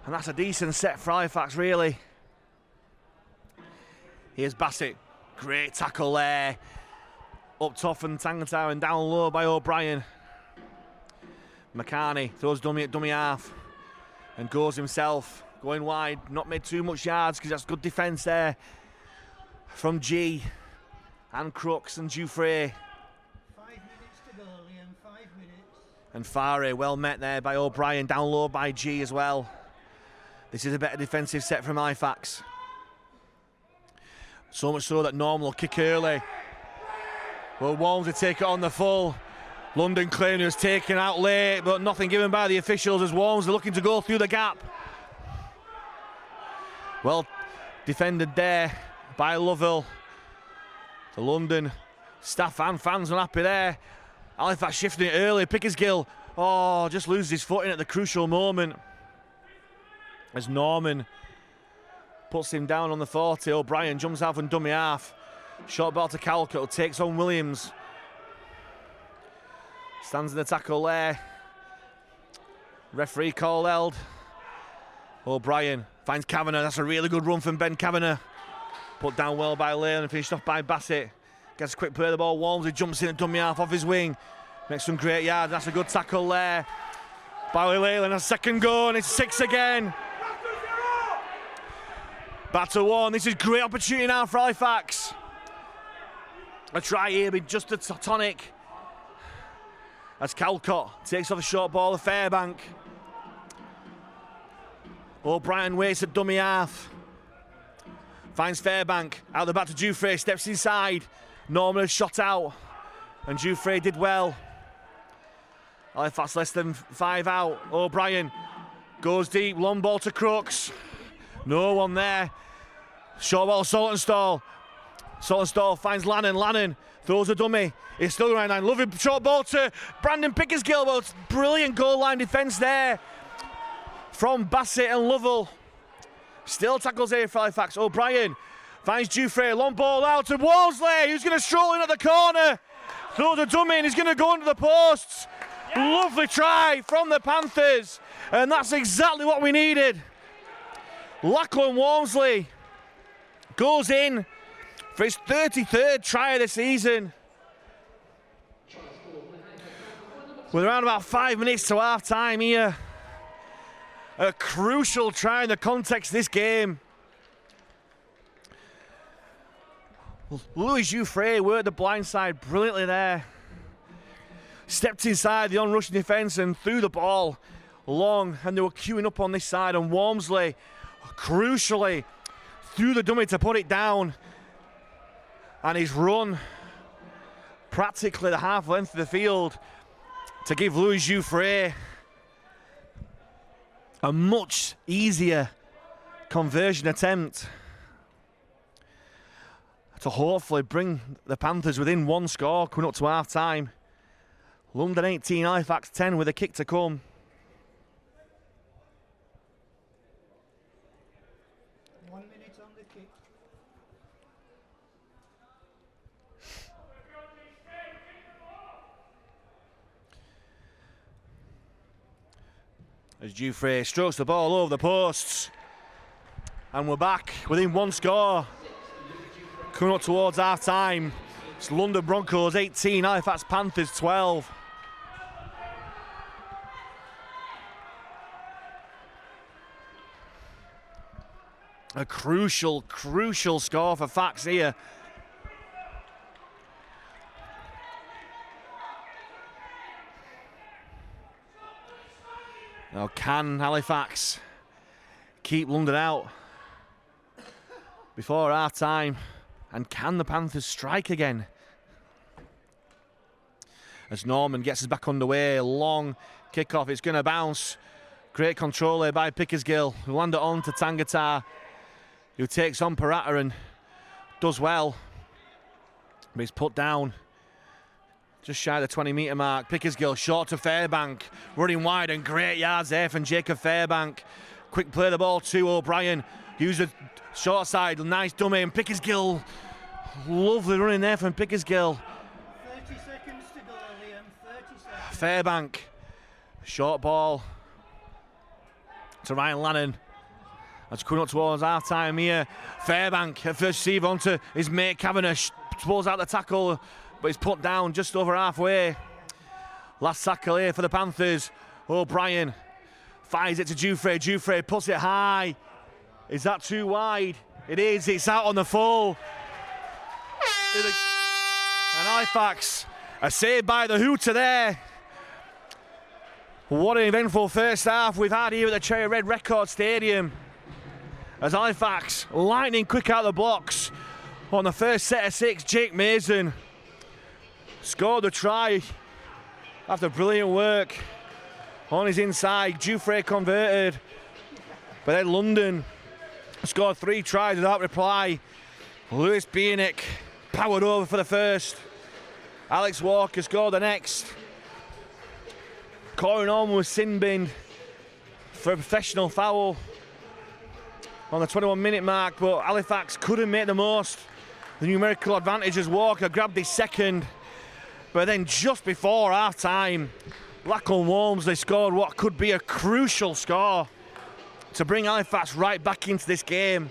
And that's a decent set for Halifax, really. Here's Bassett. Great tackle there. Up top from Tangata and down low by O'Brien. McCarney throws dummy at dummy half and goes himself. Going wide, not made too much yards because that's good defence there from G and Crooks and Dufresne. 5 minutes to go, Liam, 5 minutes. And Farey, well met there by O'Brien, down low by G as well. This is a better defensive set from Halifax. So much so that Norman will kick early. Well, Walmsley take it on the full. London Clay was taken out late, but nothing given by the officials as Walmsley looking to go through the gap. Well defended there by Lovell. The London staff and fans unhappy there. Halifax shifting it early. Pickersgill, just loses his footing at the crucial moment. As Norman puts him down on the 40. O'Brien jumps out from dummy half. Short ball to Calcott, takes on Williams. Stands in the tackle there. Referee call held. O'Brien finds Kavanagh. That's a really good run from Ben Kavanagh. Put down well by Lane and finished off by Bassett. Gets a quick play of the ball. Walmsley jumps in at dummy half off his wing. Makes some great yards. That's a good tackle there by Leyland. A second go and it's 6 again. Back to 1. This is great opportunity now for Halifax. A try here with just a tonic. As Calcott takes off a short ball of Fairbank. O'Brien waits at dummy half. Finds Fairbank. Out the back to Dufresne. Steps inside. Norman has shot out. And Dufresne did well. Halifax less than 5 out. O'Brien goes deep. Long ball to Crooks. No one there. Short ball Saltonstall. Saltonstall finds Lannan. Lannan throws a dummy. It's still around 9. Lovely short ball to Brandon Pickersgill. But brilliant goal line defence there from Bassett and Lovell. Still tackles here for Halifax. O'Brien finds Dufresne. Long ball out to Walmsley, who's going to stroll in at the corner. Throws a dummy and he's going to go under the posts. Lovely try from the Panthers. And that's exactly what we needed. Lachlan Walmsley goes in for his 33rd try of the season. With around about 5 minutes to half time here. A crucial try in the context of this game. Louis Jouffre worked the blind side brilliantly there. Stepped inside the on-rushing defence and threw the ball long, and they were queuing up on this side, and Walmsley crucially threw the dummy to put it down, and he's run practically the half length of the field to give Louis Jouffre a much easier conversion attempt to hopefully bring the Panthers within one score coming up to half time. London 18, Halifax 10 with a kick to come. One minute on the kick. As Jouffre strokes the ball over the posts. And we're back within one score. Coming up towards half time. It's London Broncos 18, Halifax Panthers 12. A crucial score for Fax here. Now, can Halifax keep London out before half time? And can the Panthers strike again? As Norman gets us back underway, long kickoff, it's going to bounce. Great control here by Pickersgill, who land it on to Tangata, who takes on Parata and does well. But he's put down just shy of the 20-metre mark. Pickersgill short to Fairbank, running wide, and great yards there from Jacob Fairbank. Quick play the ball to O'Brien. Use the short side, nice dummy, and Pickersgill, lovely running there from Pickersgill. 30 seconds to go, Liam. 30 seconds. Fairbank, short ball to Ryan Lannon. That's coming up towards half time here. Fairbank at first receive onto his mate Cavendish. Pulls out the tackle, but he's put down just over halfway. Last tackle here for the Panthers. O'Brien fires it to Jouffre. Jouffre puts it high. Is that too wide? It is. It's out on the full. And Halifax, a save by the hooter there. What an eventful first half we've had here at the Cherry Red Record Stadium. As Halifax, lightning quick out of the blocks. On the first set of 6, Jake Mason scored the try after brilliant work on his inside. Jouffre converted. But then London scored 3 tries without reply. Lewis Bieniek powered over for the first. Alex Walker scored the next. Corey Norman was sin-binned for a professional foul on the 21-minute mark, but Halifax couldn't make the most. The numerical advantage as Walker grabbed his second. But then just before half-time, Lachlan Walmsley scored what could be a crucial score to bring Halifax right back into this game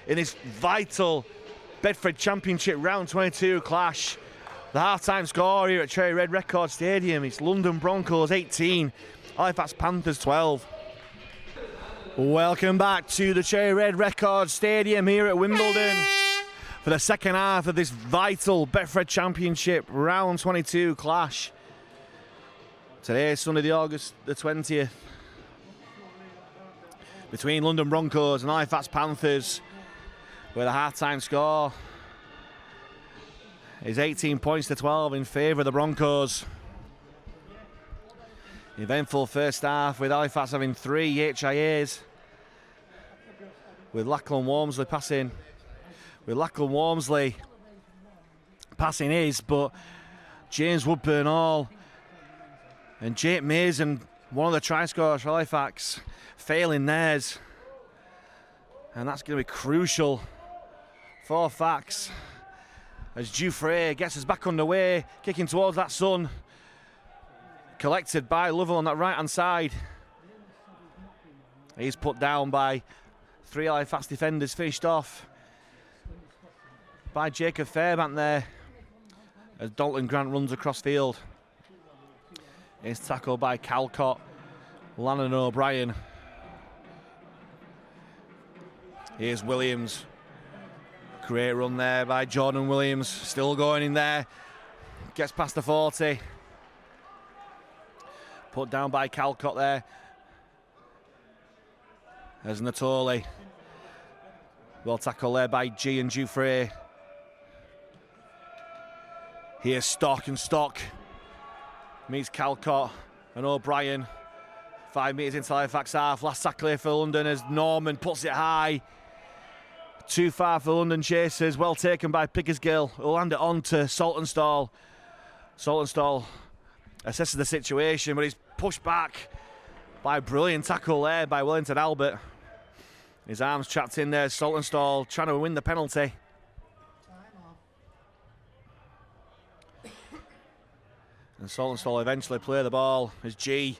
in this vital Betfred Championship Round 22 clash. The half-time score here at Cherry Red Record Stadium is London Broncos 18, Halifax Panthers 12. Welcome back to the Cherry Red Record Stadium here at Wimbledon for the second half of this vital Betfred Championship Round 22 clash. Today is Sunday, August the 20th, between London Broncos and Halifax Panthers, where the half-time score is 18 points to 12 in favour of the Broncos. Eventful first half with Halifax having 3 HIAs, with Lachlan Walmsley passing. With Lachlan Walmsley passing his, but James Woodburn all and Jake Mason, one of the try scorers for Halifax, failing theirs. And that's going to be crucial for Fax as Jouffre gets us back underway, kicking towards that sun. Collected by Lovell on that right-hand side. He's put down by 3 Halifax defenders finished off by Jacob Fairbank there as Dalton Grant runs across field. He's tackled by Calcott, Lannon O'Brien. Here's Williams. Great run there by Jordan Williams. Still going in there. Gets past the 40. Put down by Calcott there. There's Natoli. Well tackled there by G and Dufresne. Here's Stock, and Stock meets Calcott and O'Brien. 5 metres into Halifax half. Last tackle here for London as Norman puts it high. Too far for London chasers. Well taken by Pickersgill. He'll hand it on to Saltonstall. Saltonstall assesses the situation, but he's pushed back by a brilliant tackle there by Wellington Albert. His arms trapped in there. Saltonstall trying to win the penalty. And Saltonstall eventually play the ball as G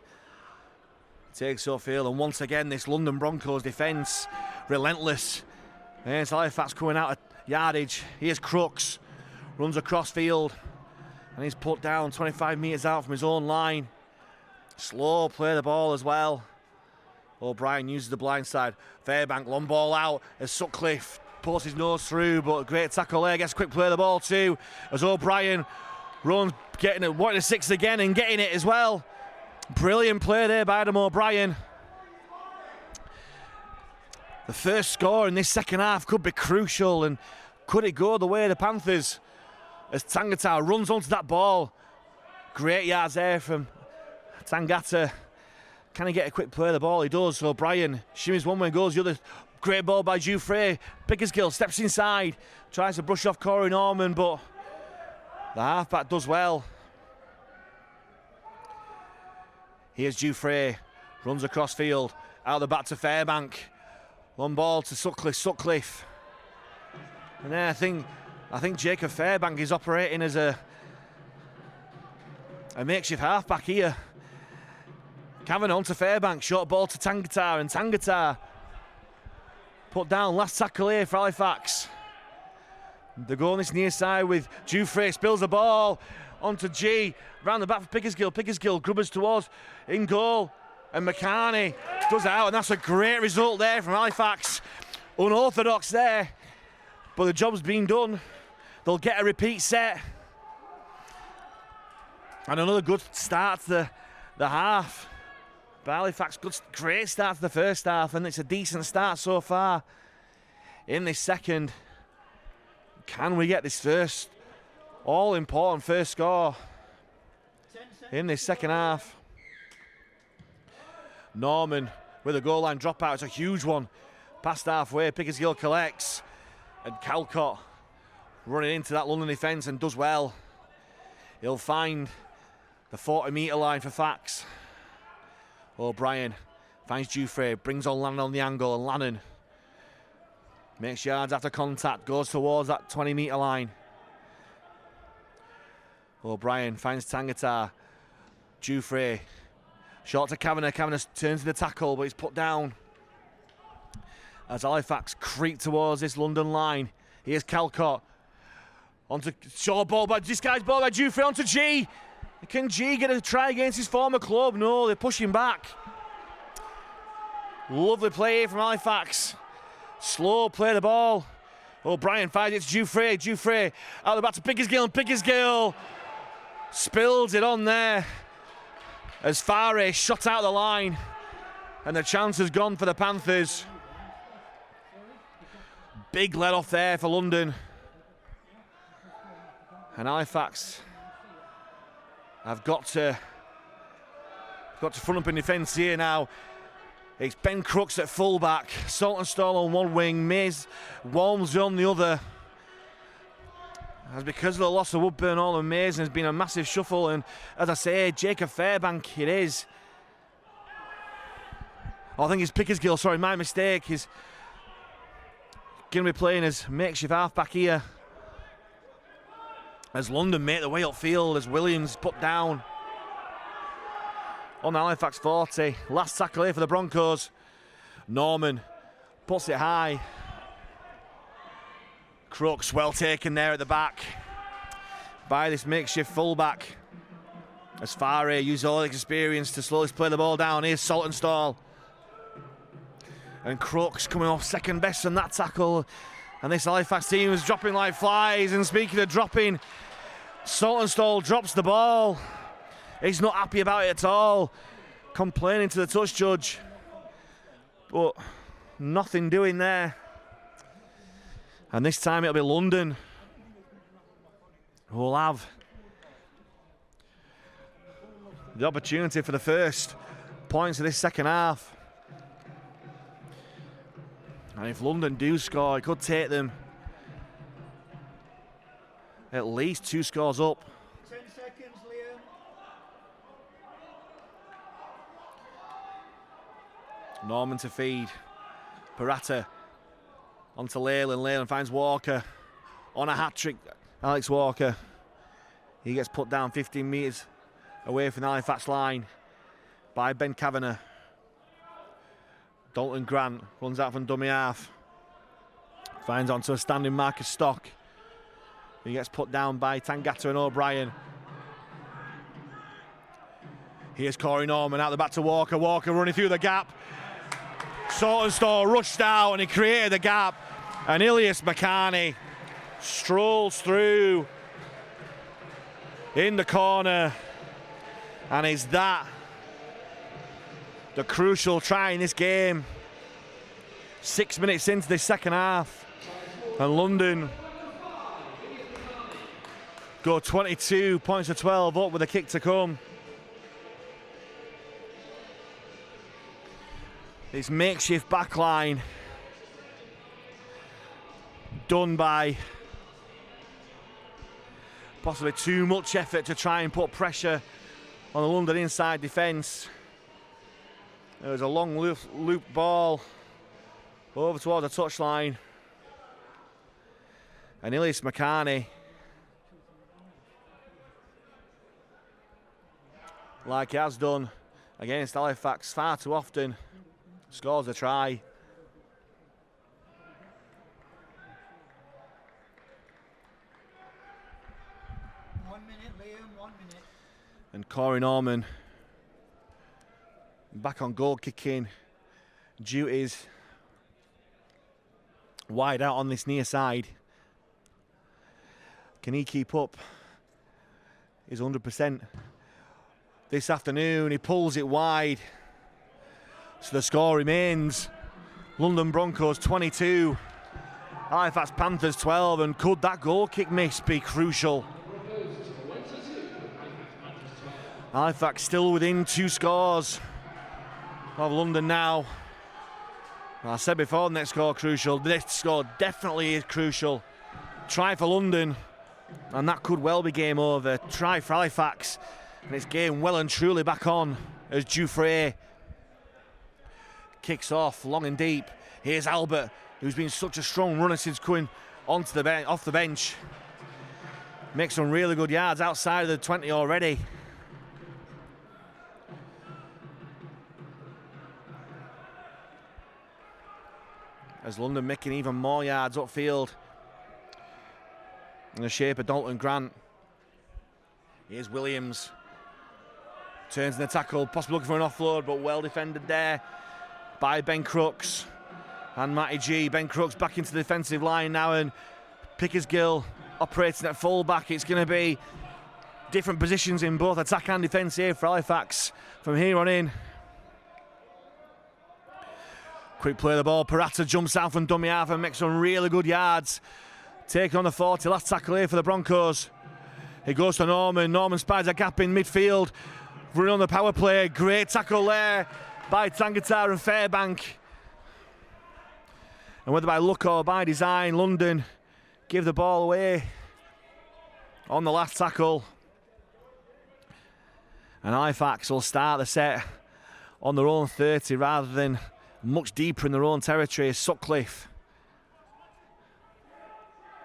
takes upfield. And once again, this London Broncos defence relentless. There's Halifax coming out of yardage. Here's Crooks. Runs across field. And he's put down 25 metres out from his own line. Slow play the ball as well. O'Brien uses the blind side. Fairbank, long ball out as Sutcliffe pulls his nose through, but great tackle there. Gets quick play the ball too as O'Brien runs, getting it, wanting a 6 again and getting it as well. Brilliant play there by Adam O'Brien. The first score in this second half could be crucial, and could it go the way of the Panthers as Tangata runs onto that ball. Great yards there from Tangata. Can he get a quick play of the ball? He does. So O'Brien shimmies one way, goes the other. Great ball by Dufresne. Pickersgill steps inside, tries to brush off Corey Norman, but the halfback does well. Here's Dufresne, runs across field, out the back to Fairbank. One ball to Sutcliffe. And then I think Jacob Fairbank is operating as a makeshift halfback here. Kavanagh on to Fairbank, short ball to Tangata, and Tangata put down. Last tackle here for Halifax. They're going this near side with Dufresne, spills the ball onto G, round the back for Pickersgill. Pickersgill grubbers towards in goal, and McCarney does it out, and that's a great result there from Halifax. Unorthodox there, but the job's been done. They'll get a repeat set. And another good start to the half. But Halifax, great start to the first half, and it's a decent start so far in this second. Can we get this first all-important first score in this second half? Norman with a goal line dropout. It's a huge one. Past halfway, Pickersgill collects, and Calcott running into that London defence and does well. He'll find the 40-metre line for Fax. O'Brien finds Dufresne, brings on Lannon on the angle, and Lannon makes yards after contact, goes towards that 20-metre line. O'Brien finds Tangata. Dufresne, short to Kavanagh. Kavanagh turns to the tackle, but he's put down as Halifax creep towards this London line. Here's Calcott. Onto short ball by disguised ball by Dufresne onto G. Can G get a try against his former club? No, they're pushing back. Lovely play here from Halifax. Slow play the ball. O'Brien finds it to Dufresne. Dufresne out the back to Pickersgill, and Pickersgill spills it on there as Farey shot out the line, and the chance has gone for the Panthers. Big let off there for London. And Halifax have got to front up in defence here now. It's Ben Crooks at fullback, Saltonstall on one wing, Mays Walmsley on the other. As because of the loss of Woodburn, all and Mason has been a massive shuffle, and as I say, Jacob Fairbank it is. Oh, I think it's Pickersgill, sorry, my mistake. He's going to be playing as makeshift halfback here. As London make the way upfield, as Williams put down on the Halifax 40. Last tackle here for the Broncos. Norman Puts it high. Crooks well taken there at the back by this makeshift fullback. As Farah uses all his experience to slowly play the ball down. Here's Saltonstall. And Crooks coming off second best on that tackle. And this Halifax team is dropping like flies. And speaking of dropping, Saltonstall drops the ball. He's not happy about it at all. Complaining to the touch judge. But nothing doing there. And this time it'll be London who will have the opportunity for the first points of this second half. And if London do score, it could take them at least 2 scores up. 10 seconds, Liam. Norman to feed. Parata onto Leyland. Leyland finds Walker on a hat-trick. Alex Walker. He gets put down 15 metres away from the Halifax line by Ben Kavanagh. Dalton Grant runs out from dummy half. Finds onto a standing Marcus Stock. He gets put down by Tangata and O'Brien. Here's Corey Norman out the back to Walker. Walker running through the gap. Saltonstall rushed out and he created the gap. And Ilias McCarney strolls through in the corner. And is that the crucial try in this game? 6 minutes into this second half. And London go 22 points to 12 up with a kick to come. This makeshift backline done by possibly too much effort to try and put pressure on the London inside defence. There was a long loop ball over towards the touchline. And Ilias McCarney, like he has done against Halifax far too often, scores a try. Liam, 1 minute. And Corey Norman back on goal kicking duties. Wide out on this near side. Can he keep up? He's 100%. This afternoon he pulls it wide. So the score remains London Broncos 22, Halifax Panthers 12. And could that goal kick miss be crucial? Halifax still within 2 scores of London now. Well, I said before, the next score crucial. This score definitely is crucial. Try for London, and that could well be game over. Try for Halifax, and it's game well and truly back on as Dufresne kicks off long and deep. Here's Albert, who's been such a strong runner since coming onto the off the bench. Makes some really good yards outside of the 20 already. As London making even more yards upfield in the shape of Dalton Grant. Here's Williams. Turns in the tackle, possibly looking for an offload, but well defended there by Ben Crooks and Matty G. Ben Crooks back into the defensive line now, and Pickersgill operating at full-back. It's going to be different positions in both attack and defence here for Halifax from here on in. Quick play of the ball. Parata jumps out from dummy half and makes some really good yards. Taking on the 40. Last tackle here for the Broncos. He goes to Norman. Norman spies a gap in midfield. Running on the power play. Great tackle there by Tangata and Fairbank. And whether by luck or by design, London give the ball away on the last tackle. And Halifax will start the set on their own 30 rather than much deeper in their own territory. Sutcliffe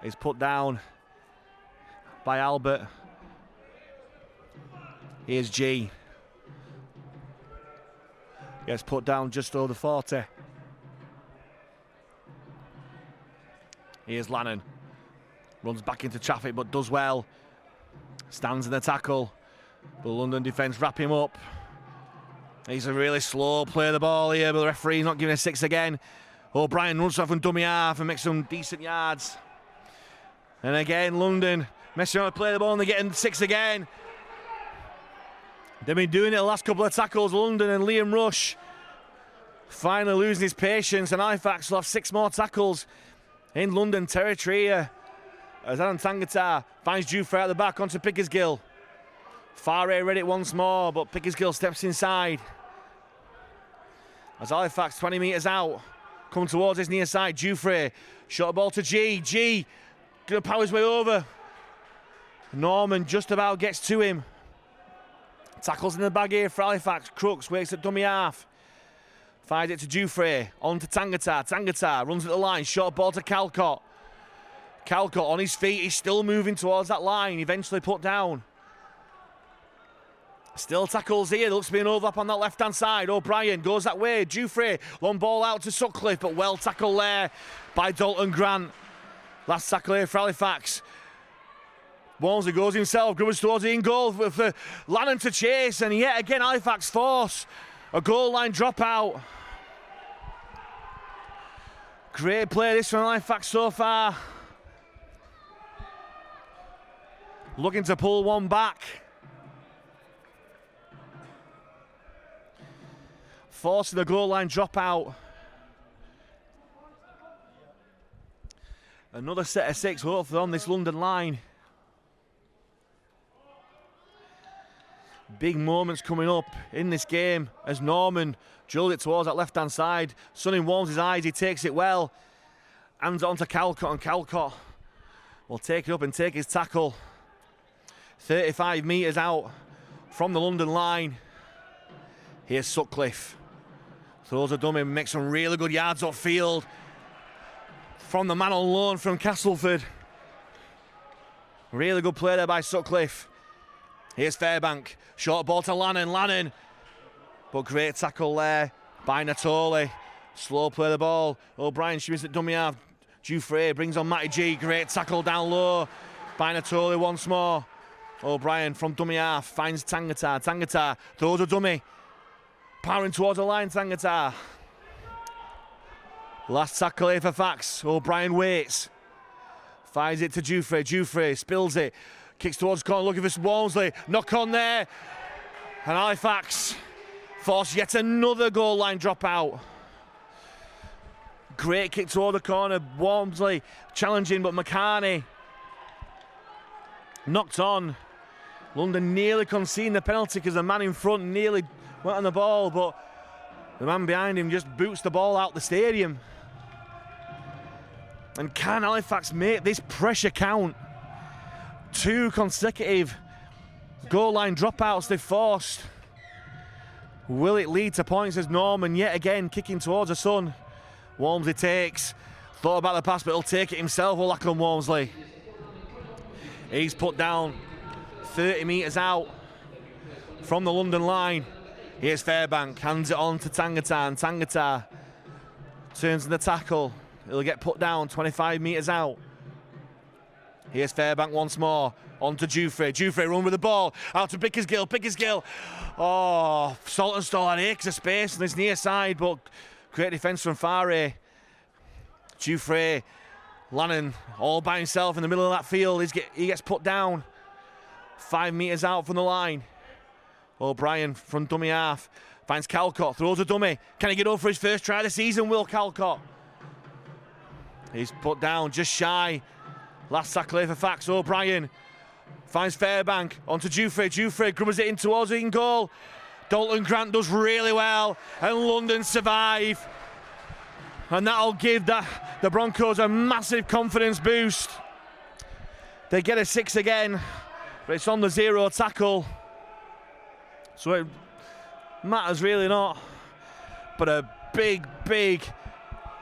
is put down by Albert. Here's G. Gets put down just over 40. Here's Lannan. Runs back into traffic but does well. Stands in the tackle. The London defence wrap him up. He's a really slow play of the ball here, but the referee's not giving a 6 again. O'Brien runs off and dummy half and makes some decent yards. And again, London messing around to play the ball and they're getting 6 again. They've been doing it the last couple of tackles, London, and Liam Rush finally losing his patience, and Halifax will have 6 more tackles in London territory here. As Adam Tangata finds Jufre at the back onto Pickersgill. Farah read it once more, but Pickersgill steps inside. As Halifax 20 metres out, come towards his near side, Jufre, short ball to G, gonna power his way over. Norman just about gets to him. Tackles in the bag here for Halifax. Crooks waits at dummy half. Fires it to Jufre, on to Tangata. Tangata runs at the line, short ball to Calcott. Calcott on his feet, he's still moving towards that line, eventually put down. Still tackles here, there looks to be an overlap on that left-hand side. O'Brien goes that way, Jufre, long ball out to Sutcliffe, but well tackled there by Dalton Grant. Last tackle here for Halifax. Walmsley goes himself, Grubbers towards the in goal for Lannan to chase, and yet again Halifax force a goal line dropout. Great play this from Halifax so far. Looking to pull one back. Forcing the goal line dropout. Another set of 6 hopefully on this London line. Big moments coming up in this game as Norman drilled it towards that left-hand side. Sonny warms his eyes, he takes it well. Hands it on to Calcott, and Calcott will take it up and take his tackle. 35 metres out from the London line. Here's Sutcliffe. Throws a dummy, makes some really good yards upfield from the man on loan from Castleford. Really good play there by Sutcliffe. Here's Fairbank, short ball to Lannan, but great tackle there by Natoli. Slow play the ball, O'Brien shimmies at dummy half. Jufre brings on Matty G, great tackle down low by Natoli once more. O'Brien from dummy half finds Tangata. Tangata throws a dummy, powering towards the line. Tangata. Last tackle here for Fax. O'Brien waits, fires it to Jufre. Jufre spills it, kicks towards the corner, looking for Walmsley. Knock on there, and Halifax force yet another goal line dropout. Great kick toward the corner. Walmsley challenging, but McCartney knocked on. London nearly conceding the penalty because the man in front nearly went on the ball, but the man behind him just boots the ball out the stadium. And can Halifax make this pressure count? 2 consecutive goal line dropouts they've forced. Will it lead to points as Norman yet again kicking towards the sun? Walmsley takes, thought about the pass, but he'll take it himself. Lachlan Walmsley. He's put down 30 metres out from the London line. Here's Fairbank, hands it on to Tangata, and Tangata turns in the tackle. He'll get put down 25 metres out. Here's Fairbank once more, on to Jufre. Jufre run with the ball, out to Pickersgill. Pickersgill, oh, Saltonstall had acres of space on his near side, but great defence from Farah. Jufre, Lannan, all by himself in the middle of that field. He gets put down 5 metres out from the line. O'Brien from dummy half finds Calcott, throws a dummy. Can he get over for his first try of the season? Will Calcott? He's put down just shy. Last tackle here for Fax. O'Brien finds Fairbank onto Jufre. Jufre grubbers it in towards the in goal. Dalton Grant does really well, and London survive. And that'll give the Broncos a massive confidence boost. They get a 6 again, but it's on the 0 tackle. So it matters really not. But a big, big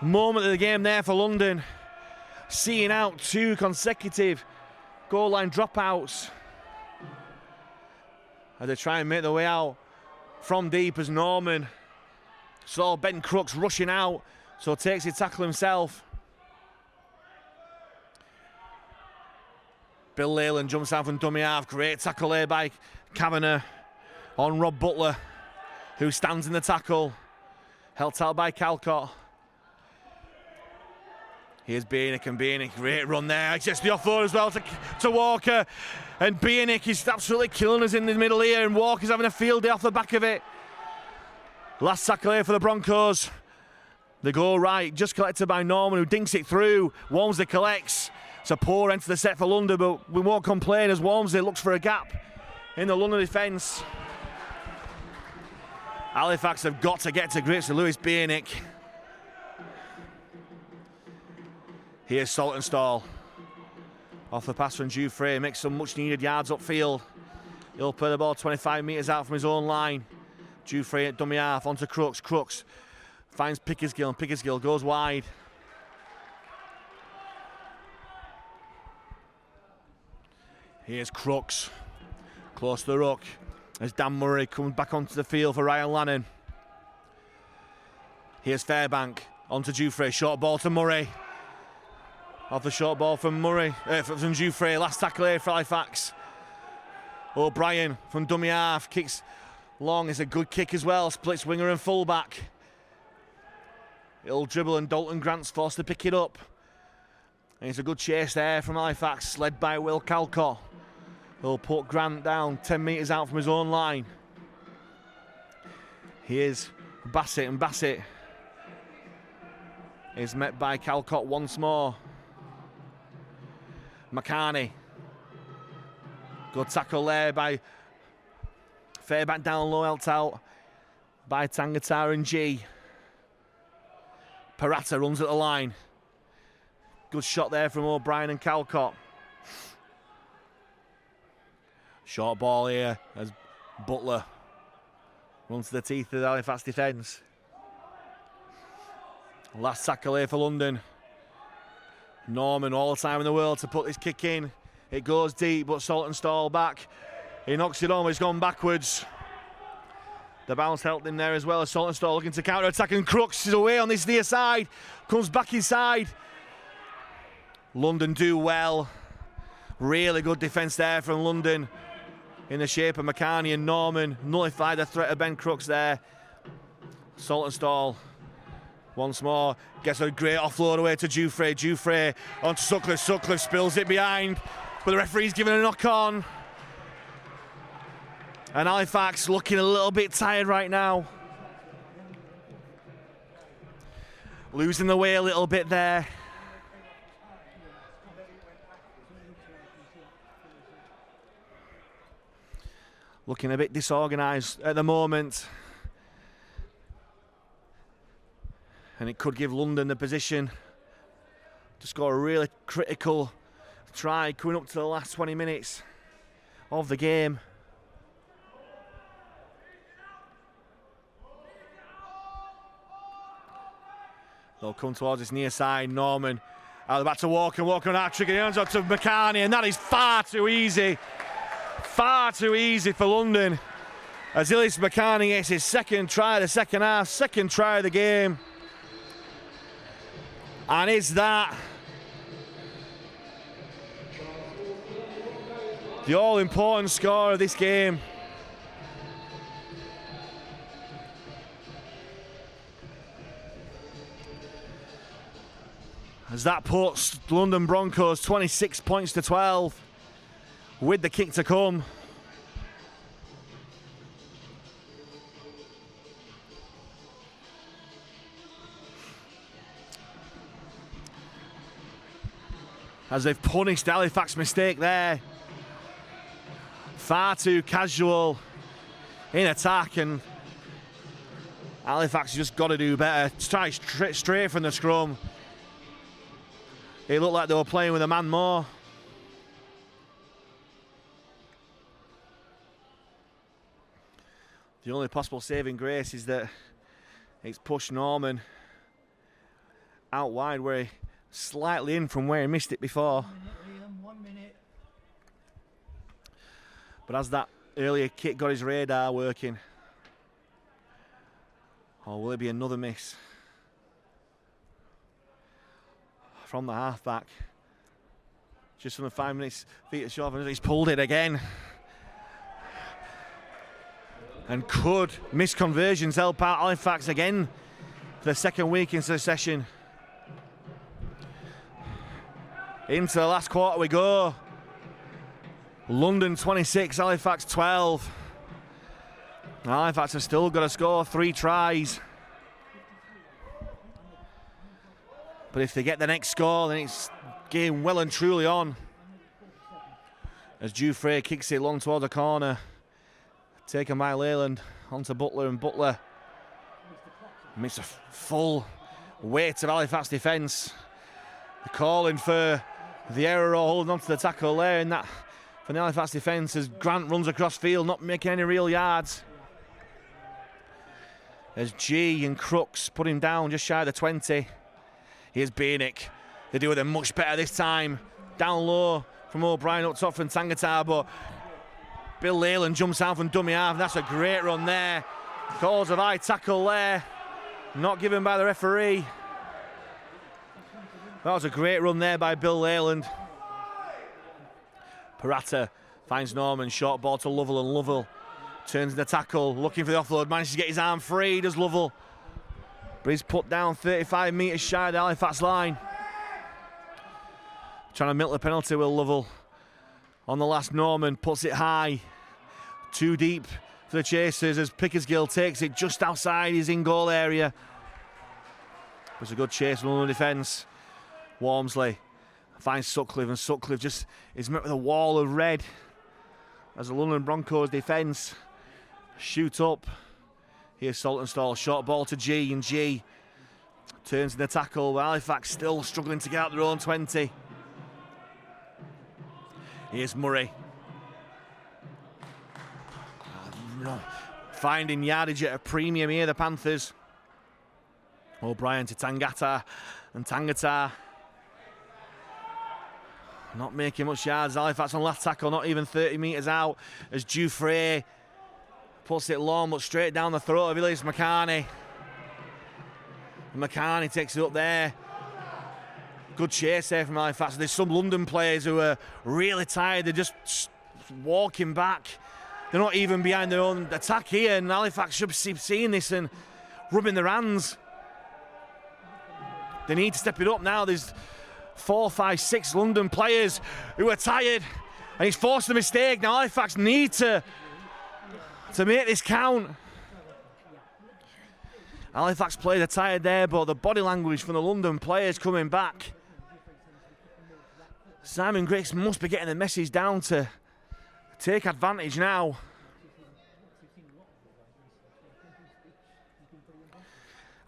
moment of the game there for London. Seeing out 2 consecutive goal line dropouts as they try and make their way out from deep as Norman saw Ben Crooks rushing out, so takes his tackle himself. Bill Leyland jumps out from dummy half. Great tackle there by Kavanagh on Rob Butler, who stands in the tackle. Helped out by Calcott. Here's Bienick, and Bienick, great run there. Gets the offload as well to Walker. And Bienick is absolutely killing us in the middle here, and Walker's having a field day off the back of it. Last tackle here for the Broncos. The goal right, just collected by Norman, who dinks it through. Walmsley collects. It's a poor end to the set for London, but we won't complain as Walmsley looks for a gap in the London defence. Halifax have got to get to grips with Lewis Bienick. Here's Saltonstall. Off the pass from Dufresne, makes some much needed yards upfield. He'll play the ball 25 metres out from his own line. Dufresne at dummy half, onto Crooks. Crooks finds Pickersgill, and Pickersgill goes wide. Here's Crooks, close to the ruck, as Dan Murray comes back onto the field for Ryan Lannon. Here's Fairbank, onto Dufresne, short ball to Murray. Off the short ball from from Dufresne, last tackle here for Halifax. O'Brien from dummy half, kicks long, it's a good kick as well, splits winger and fullback. It'll dribble and Dalton Grant's forced to pick it up. And it's a good chase there from Halifax, led by Will Calcott. He'll put Grant down 10 metres out from his own line. Here's Bassett, and Bassett is met by Calcott once more. McCarney. Good tackle there by Fairbank, down low, helped out by Tangata and G. Parata runs at the line. Good shot there from O'Brien and Calcott. Short ball here as Butler runs to the teeth of the Halifax defence. Last tackle here for London. Norman, all the time in the world to put this kick in. It goes deep, but Saltonstall back. He knocks it on, but it's gone backwards. The bounce helped him there as well as Saltonstall looking to counter-attack, and Crooks is away on this near side. Comes back inside. London do well. Really good defence there from London in the shape of McCarney and Norman. Nullified the threat of Ben Crooks there. Saltonstall once more gets a great offload away to Dufresne. Dufresne onto Sutcliffe. Sutcliffe spills it behind, but the referee's giving a knock on. And Halifax looking a little bit tired right now. Losing the way a little bit there. Looking a bit disorganised at the moment. And it could give London the position to score a really critical try coming up to the last 20 minutes of the game. They'll come towards this near side. Norman out the back to Walker. Walker on that trick, and hands up to McCarney, and that is far too easy. Far too easy for London. As Illis McCarney gets his second try of the second half, second try of the game. And is that the all-important score of this game? As that puts London Broncos 26 points to 12 with the kick to come. As they've punished the Halifax mistake there. Far too casual in attack, and Halifax just got to do better. Try straight from the scrum. It looked like they were playing with a man more. The only possible saving grace is that it's pushed Norman out wide where he slightly in from where he missed it before. 1 minute. But as that earlier kick got his radar working, or will it be another miss from the halfback? Just under 5 minutes, feet are short, and he's pulled it again. And could miss conversions help out Halifax again for the second week in succession. Into the last quarter we go. London 26, Halifax 12. Halifax have still got to score 3 tries. But if they get the next score, then it's game well and truly on. As Dufresne kicks it long towards the corner. Taken by Leyland onto Butler, and Butler makes a full weight of Halifax defence. They're calling for the error or holding on to the tackle there, and that for the Halifax defence as Grant runs across field, not making any real yards. As G and Crooks put him down just shy of the 20. Here's Bienick. They do it much better this time. Down low from O'Brien, up top from Tangata, but Bill Leyland jumps out from dummy half. That's a great run there. Calls of high tackle there. Not given by the referee. That was a great run there by Bill Leyland. Parata finds Norman, short ball to Lovell, and Lovell turns the tackle, looking for the offload, manages to get his arm free, does Lovell. But he's put down 35 metres shy of the Halifax line. Trying to milk the penalty with Lovell. On the last, Norman puts it high. Too deep for the chasers as Pickersgill takes it just outside his in-goal area. It's a good chase from the defence. Walmsley finds Sutcliffe, and Sutcliffe just is met with a wall of red as the London Broncos defence shoot up. Here's Saltonstall, short ball to G, and G turns in the tackle. Halifax still struggling to get out their own 20. Here's Murray. Finding yardage at a premium here, the Panthers. O'Brien to Tangata, and Tangata not making much yards. Halifax on last tackle, not even 30 metres out, as Dufresne puts it long but straight down the throat of Elias McCarney. McCarney takes it up there. Good chase there from Halifax. There's some London players who are really tired. They're just walking back. They're not even behind their own attack here, and Halifax should be seeing this and rubbing their hands. They need to step it up now. There's 4, 5, 6 London players who are tired, and he's forced a mistake. Now Halifax need to make this count. Halifax players are tired there, but the body language from the London players coming back. Simon Griggs must be getting the message down to take advantage now.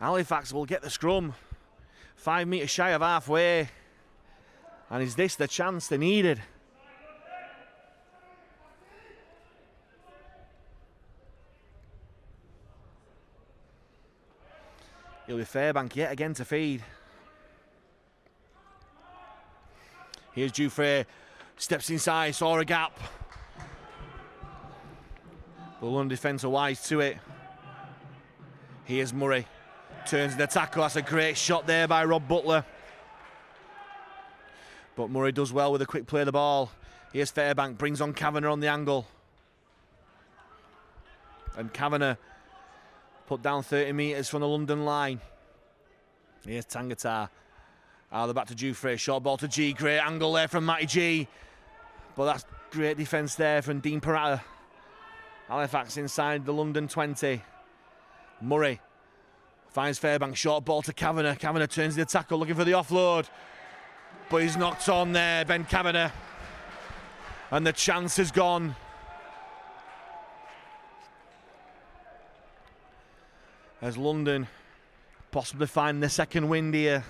Halifax will get the scrum. 5 metres shy of halfway. And is this the chance they needed? It'll be Fairbank yet again to feed. Here's Dufresne, steps inside, saw a gap. The London defence are wise to it. Here's Murray, turns the tackle. That's a great shot there by Rob Butler. But Murray does well with a quick play of the ball. Here's Fairbank, brings on Kavanagh on the angle. And Kavanagh put down 30 metres from the London line. Here's Tangata. Out the back to Dufresne, short ball to G. Great angle there from Matty G. But that's great defence there from Dean Parata. Halifax inside the London 20. Murray finds Fairbank, short ball to Kavanagh. Kavanagh turns the tackle, looking for the offload. But he's knocked on there, Ben Kavanagh. And the chance is gone. As London possibly find the second wind here.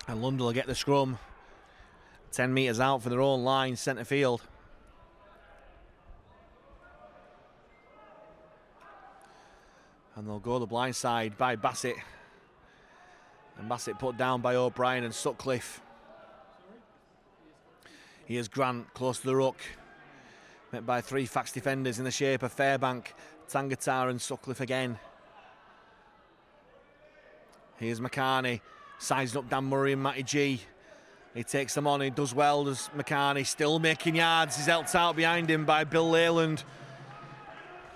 And London will get the scrum. 10 metres out for their own line, centre field. And they'll go the blind side by Bassett. And Bassett put down by O'Brien and Sutcliffe. Here's Grant close to the ruck. Met by 3 Fax defenders in the shape of Fairbank, Tangata and Sutcliffe again. Here's McCarney, sizing up Dan Murray and Matty G. He takes them on, he does well, does McCarney, still making yards. He's helped out behind him by Bill Leyland.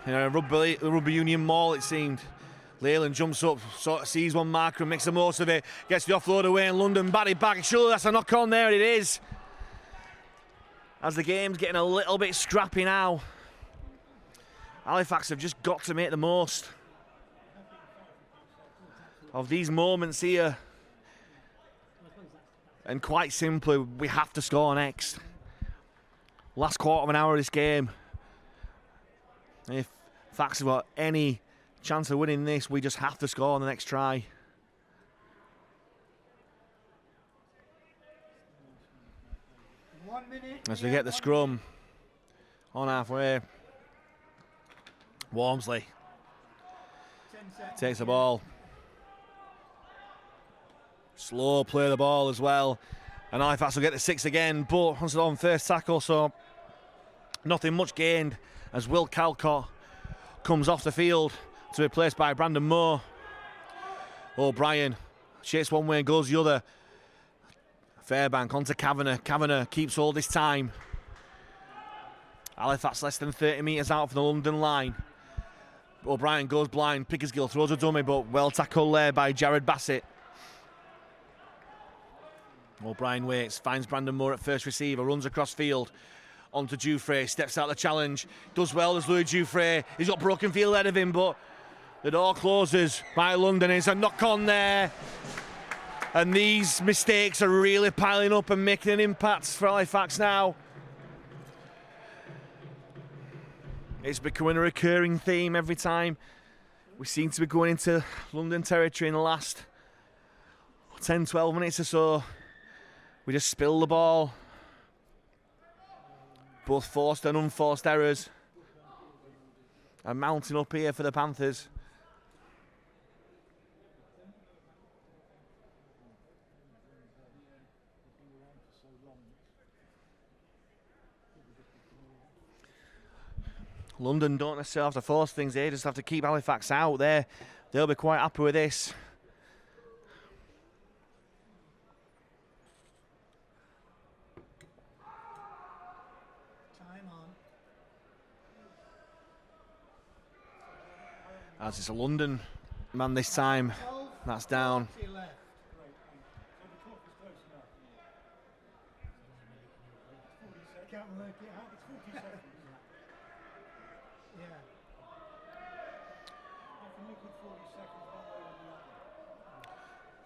You know, rugby union maul it seemed. Leyland jumps up, sort of sees one marker and makes the most of it. Gets the offload away in London, batted back. Surely that's a knock on there, it is. As the game's getting a little bit scrappy now. Halifax have just got to make the most of these moments here. And quite simply, we have to score next. Last quarter of an hour of this game. If Fax have got any chance of winning this, we just have to score on the next try. As we get the scrum on halfway, Walmsley takes the ball. Slow play the ball as well. And Halifax will get the 6 again, but on first tackle, so nothing much gained as Will Calcott comes off the field to be replaced by Brandon Moore. O'Brien shakes one way and goes the other. Fairbank onto Kavanagh. Kavanagh keeps all this time. Halifax less than 30 metres out from the London line. O'Brien goes blind. Pickersgill throws a dummy, but well tackled there by Jared Bassett. O'Brien waits, finds Brandon Moore at first receiver, runs across field. Onto Dufresne, steps out the challenge. Does well as Louis Dufresne. He's got broken field ahead of him, but the door closes by London. It's a knock on there. And these mistakes are really piling up and making an impact for Halifax now. It's becoming a recurring theme every time we seem to be going into London territory in the last 10-12 minutes or so. We just spill the ball. Both forced and unforced errors are mounting up here for the Panthers. London don't necessarily have to force things, they just have to keep Halifax out there. They'll be quite happy with this. Time on. As it's a London man this time, that's down. Can't work it out. It's 40 seconds. Yeah.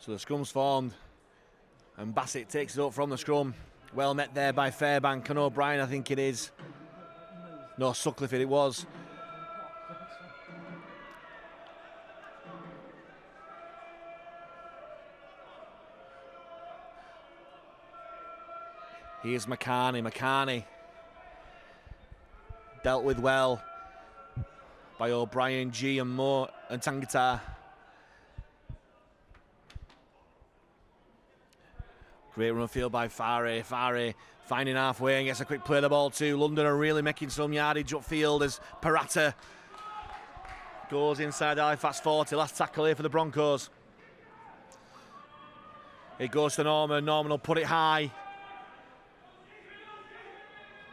So the scrum's formed and Bassett takes it up from the scrum. Well met there by Fairbank and O'Brien, I think it is. No, Sutcliffe it was. Here's McCarney. McCarney dealt with well by O'Brien, G and Moore and Tangata. Great run of field by Farey. Farey finding halfway and gets a quick play of the ball too. London are really making some yardage upfield as Parata goes inside the Halifax 40. Last tackle here for the Broncos. It goes to Norman. Norman will put it high.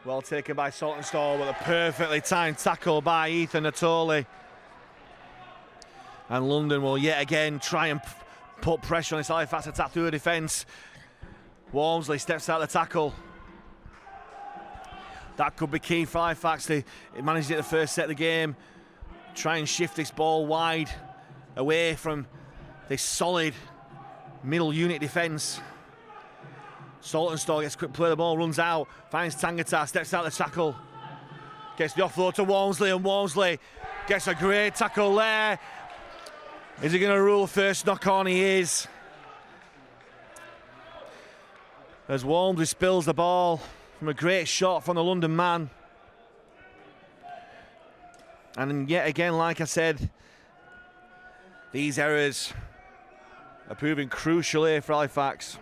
Well taken by Saltonstall with a perfectly timed tackle by Ethan Natoli. And London will yet again try and put pressure on this Halifax attack through the defence. Walmsley steps out the tackle. That could be key for Halifax. They managed it the first set of the game. Try and shift this ball wide away from this solid middle unit defence. Saltonstall gets a quick play of the ball, runs out, finds Tangata, steps out the tackle. Gets the offload to Walmsley and Walmsley gets a great tackle there. Is he going to rule first knock on? He is. As Walmsley spills the ball from a great shot from the London man. And yet again, like I said, these errors are proving crucial here for Halifax.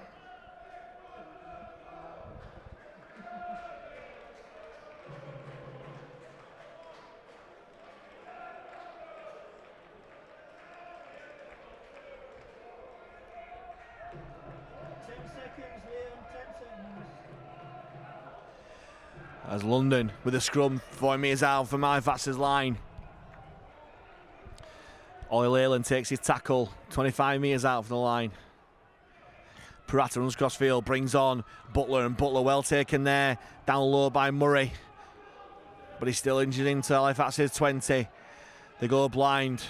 As London with a scrum 4 metres out from Halifax's line. Ollie Leyland takes his tackle 25 metres out from the line. Purata runs cross field, brings on Butler, and Butler well taken there, down low by Murray. But he's still injured into Halifax's 20. They go blind.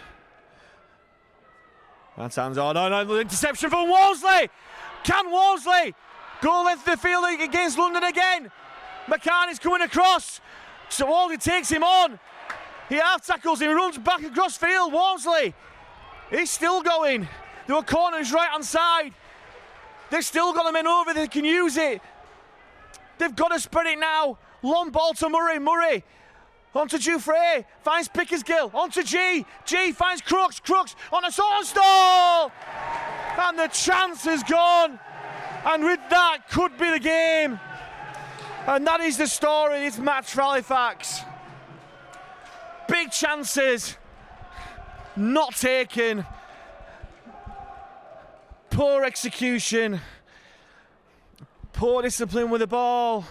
That's hands on. No, interception from Walmsley! Can Walmsley go length of the field against London again? McCartney's coming across, so Walmsley takes him on. He half tackles him, runs back across field. Walmsley, he's still going. There were corners right hand side. They've still got the men over, they can use it. They've got to spread it now. Long ball to Murray. Murray onto Jouffre, finds Pickersgill, onto G. G finds Crooks on a Saunstall. And the chance is gone. And with that could be the game. And that is the story of this match for Halifax. Big chances, not taken. Poor execution. Poor discipline with the ball.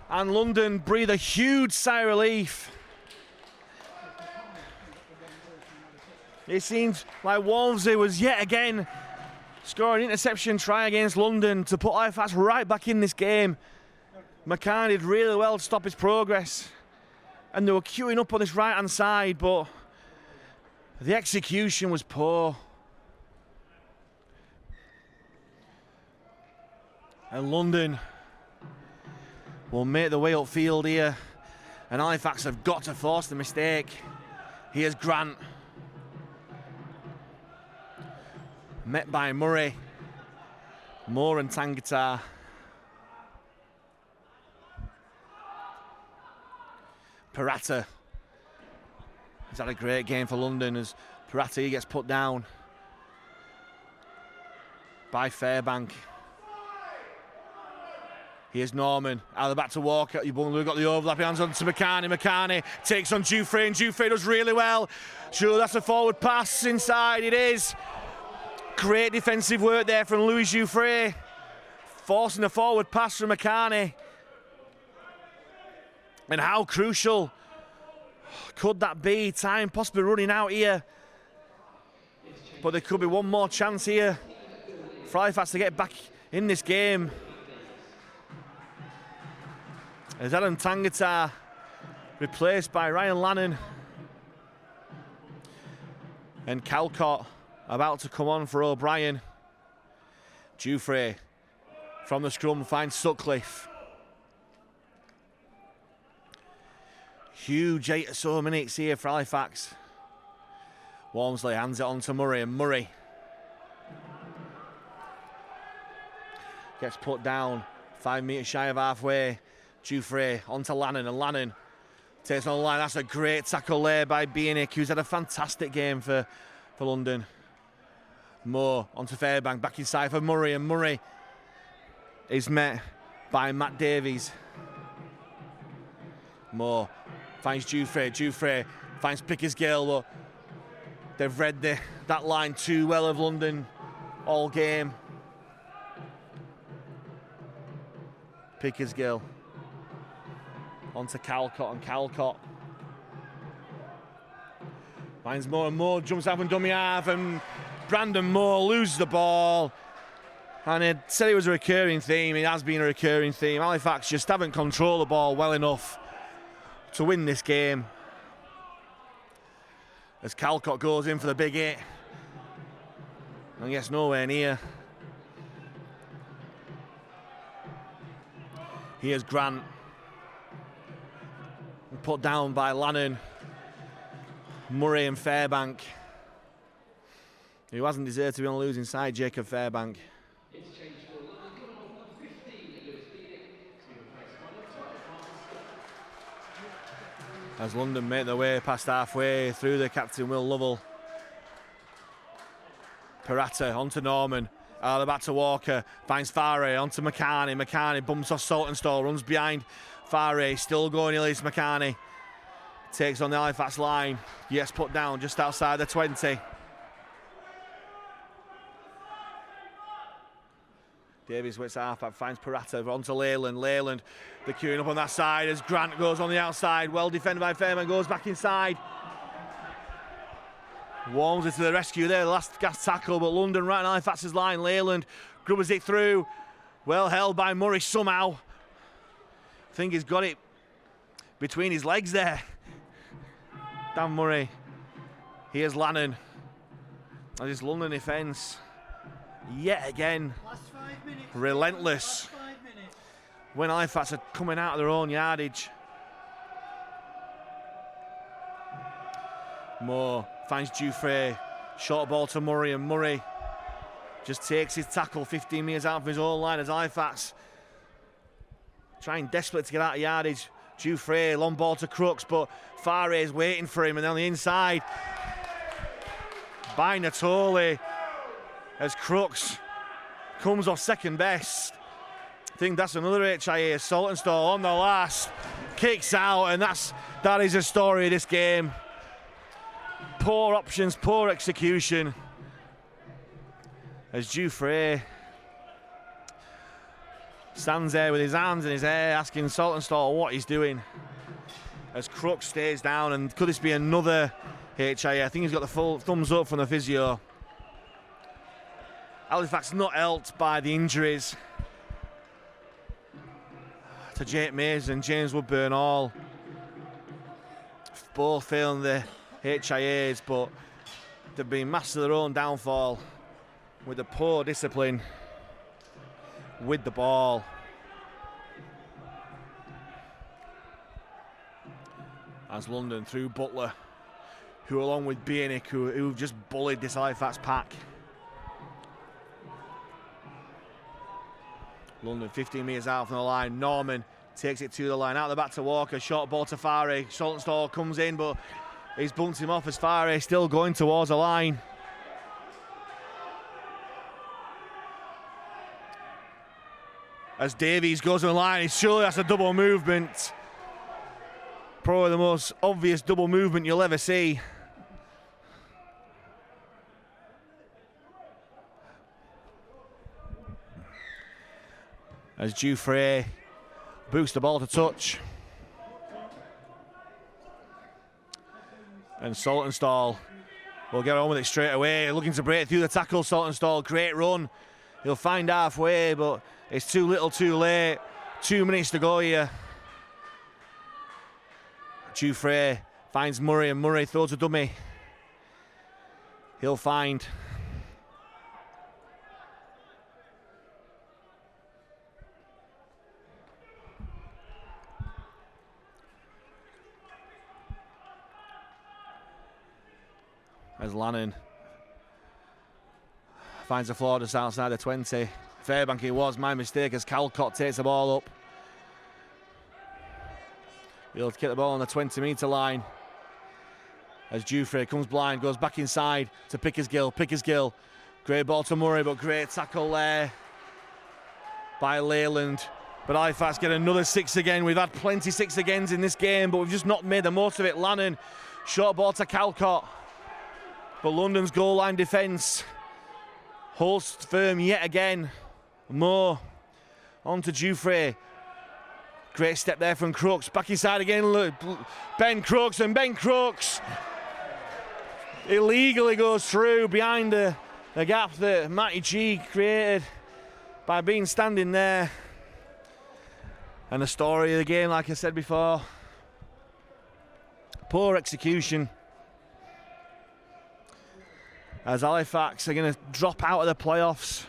And London breathe a huge sigh of relief. It seems like Walmsley was yet again scoring an interception try against London to put Halifax right back in this game. McCann did really well to stop his progress. And they were queuing up on this right-hand side, but the execution was poor. And London will make the way upfield here. And Halifax have got to force the mistake. Here's Grant. Met by Murray. Moore and Tangata. Purata has had a great game for London as Purata, he gets put down by Fairbank. Here's Norman, out of the back to Walker. We've got the overlapping hands on to McCartney. McCartney takes on Jouffre, and Jouffre does really well. Sure, that's a forward pass inside, it is. Great defensive work there from Louis Jouffre, forcing a forward pass from McCartney. And how crucial could that be? Time possibly running out here. But there could be one more chance here for Halifax to get back in this game. As Adam Tangata replaced by Ryan Lannon. And Calcott about to come on for O'Brien. Jouffre from the scrum finds Sutcliffe. Huge 8 or so minutes here for Halifax. Walmsley hands it on to Murray, and Murray gets put down 5 metres shy of halfway. Jouffre onto Lannon, and Lannon takes on the line. That's a great tackle there by Bienick, who's had a fantastic game for London. Moore onto Fairbank, back inside for Murray, and Murray is met by Matt Davies. Moore finds Jouffre. Jouffre finds Pickersgill, but they've read that line too well of London all game. Pickersgill onto Calcott, and Calcott finds Moore, and Moore jumps up and dummy half, and Brandon Moore loses the ball. And it said it was a recurring theme. It has been a recurring theme. Halifax just haven't controlled the ball well enough to win this game. As Calcott goes in for the big hit and gets nowhere near. Here's Grant, put down by Lannon, Murray and Fairbank, who hasn't deserved to be on the losing side, Jacob Fairbank. As London make their way past halfway through the captain Will Lovell. Peratta onto Norman. They're back to Walker. Finds Farey onto McCarney. McCarney bumps off Saltonstall. Runs behind Farey. Still going Elise McCarney. Takes on the Halifax line. Yes, put down just outside the 20. Davies waits halfback, finds Peratta onto Leyland. Leyland, they're queuing up on that side as Grant goes on the outside. Well defended by Fairman, goes back inside. Warms it to the rescue there, the last gas tackle, but London right on Halifax's line. Leyland grubbers it through. Well held by Murray somehow. I think he's got it between his legs there. Dan Murray. Here's Lannon. And this London defence, yet again, relentless. When Halifax are coming out of their own yardage. Moore finds Dufresne, short ball to Murray, and Murray just takes his tackle 15 metres out of his own line as Halifax trying desperately to get out of yardage. Dufresne, long ball to Crooks, but Farey's waiting for him, and on the inside by Natoli as Crooks comes off second best. I think that's another HIA. Saltonstall on the last, kicks out, and that is a story of this game. Poor options, poor execution. As Dufresne stands there with his hands in his hair asking Saltonstall what he's doing. As Crooks stays down, and could this be another HIA? I think he's got the full thumbs up from the physio. Halifax not helped by the injuries to Jake Mays and James Woodburn, all both failing the HIAs, but they've been masters of their own downfall with the poor discipline with the ball. As London through Butler, who along with Bienick, who just bullied this Halifax pack. London 15 metres out from the line. Norman takes it to the line, out the back to Walker, short ball to Farey. Saltonstall comes in, but he's bumped him off as Farey still going towards the line. As Davies goes on the line, surely that's a double movement. Probably the most obvious double movement you'll ever see. As Dufresne boosts the ball to touch. And Saltonstall will get on with it straight away. Looking to break through the tackle. Saltonstall, great run. He'll find halfway, but it's too little too late. 2 minutes to go here. Dufresne finds Murray, and Murray throws a dummy. He'll find as Lannon finds the floor just outside the 20. Fairbank it was, my mistake, as Calcott takes the ball up. He'll get the ball on the 20-metre line. As Dufresne comes blind, goes back inside to Pickersgill. Pickersgill, great ball to Murray, but great tackle there by Leyland. But Halifax get another 6 again. We've had plenty 6 agains in this game, but we've just not made the most of it. Lannon, short ball to Calcott. But London's goal line defence holds firm yet again. Moore on to Dufresne. Great step there from Crooks. Back inside again. Ben Crooks, and Ben Crooks illegally goes through behind the gap that Matty G created by being standing there. And the story of the game, like I said before, poor execution. As Halifax are going to drop out of the playoffs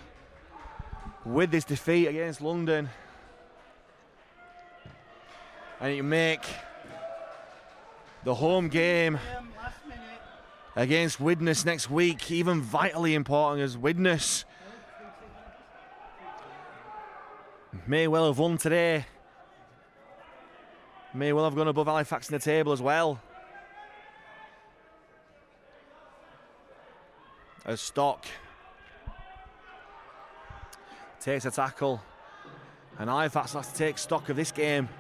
with this defeat against London. And you make the home game against Widnes next week even vitally important, as Widnes may well have won today. May well have gone above Halifax in the table as well. As Stock takes a tackle, and Halifax has to take stock of this game.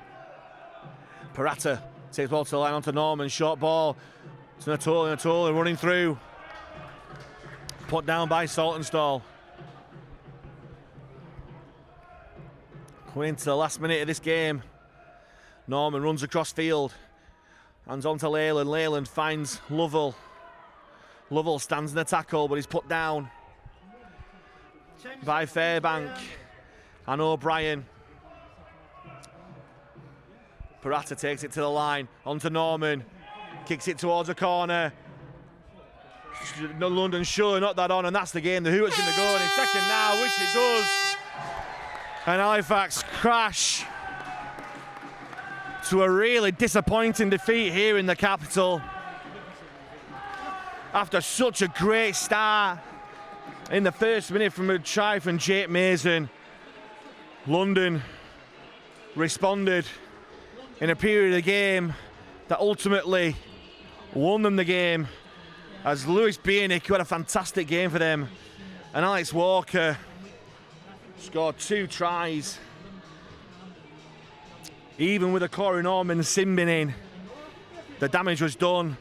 Parata takes ball to the line onto Norman, short ball to Natoli running through. Put down by Saltonstall. Coming into the last minute of this game. Norman runs across field. Hands on to Leyland. Leyland finds Lovell. Lovell stands in the tackle, but he's put down by Fairbank and O'Brien. Parata takes it to the line, onto Norman. Kicks it towards a corner. London surely not that on, and that's the game. The Hooters going to go in second now, which it does. And Halifax crash to a really disappointing defeat here in the capital. After such a great start in the first minute from a try from Jake Mason, London responded in a period of the game that ultimately won them the game, as Lewis Bienick, who had a fantastic game for them, and Alex Walker scored 2 tries. Even with a Corey Norman simbing in, the damage was done.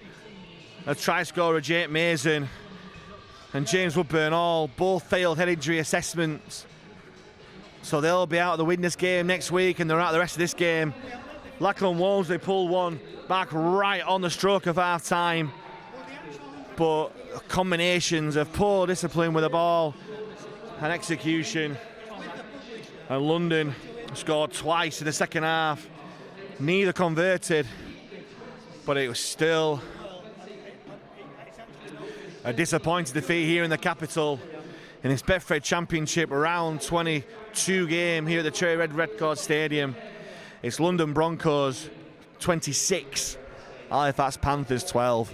A try scorer, Jake Mason, and James Woodburn all both failed head injury assessments. So they'll be out of the witness game next week, and they're out of the rest of this game. Lachlan Walmsley pulled one back right on the stroke of half time. But combinations of poor discipline with the ball and execution. And London scored twice in the second half. Neither converted, but it was still a disappointing defeat here in the capital in this Betfred Championship round 22 game here at the Cherry Red Record Stadium. It's London Broncos 26, Halifax Panthers 12.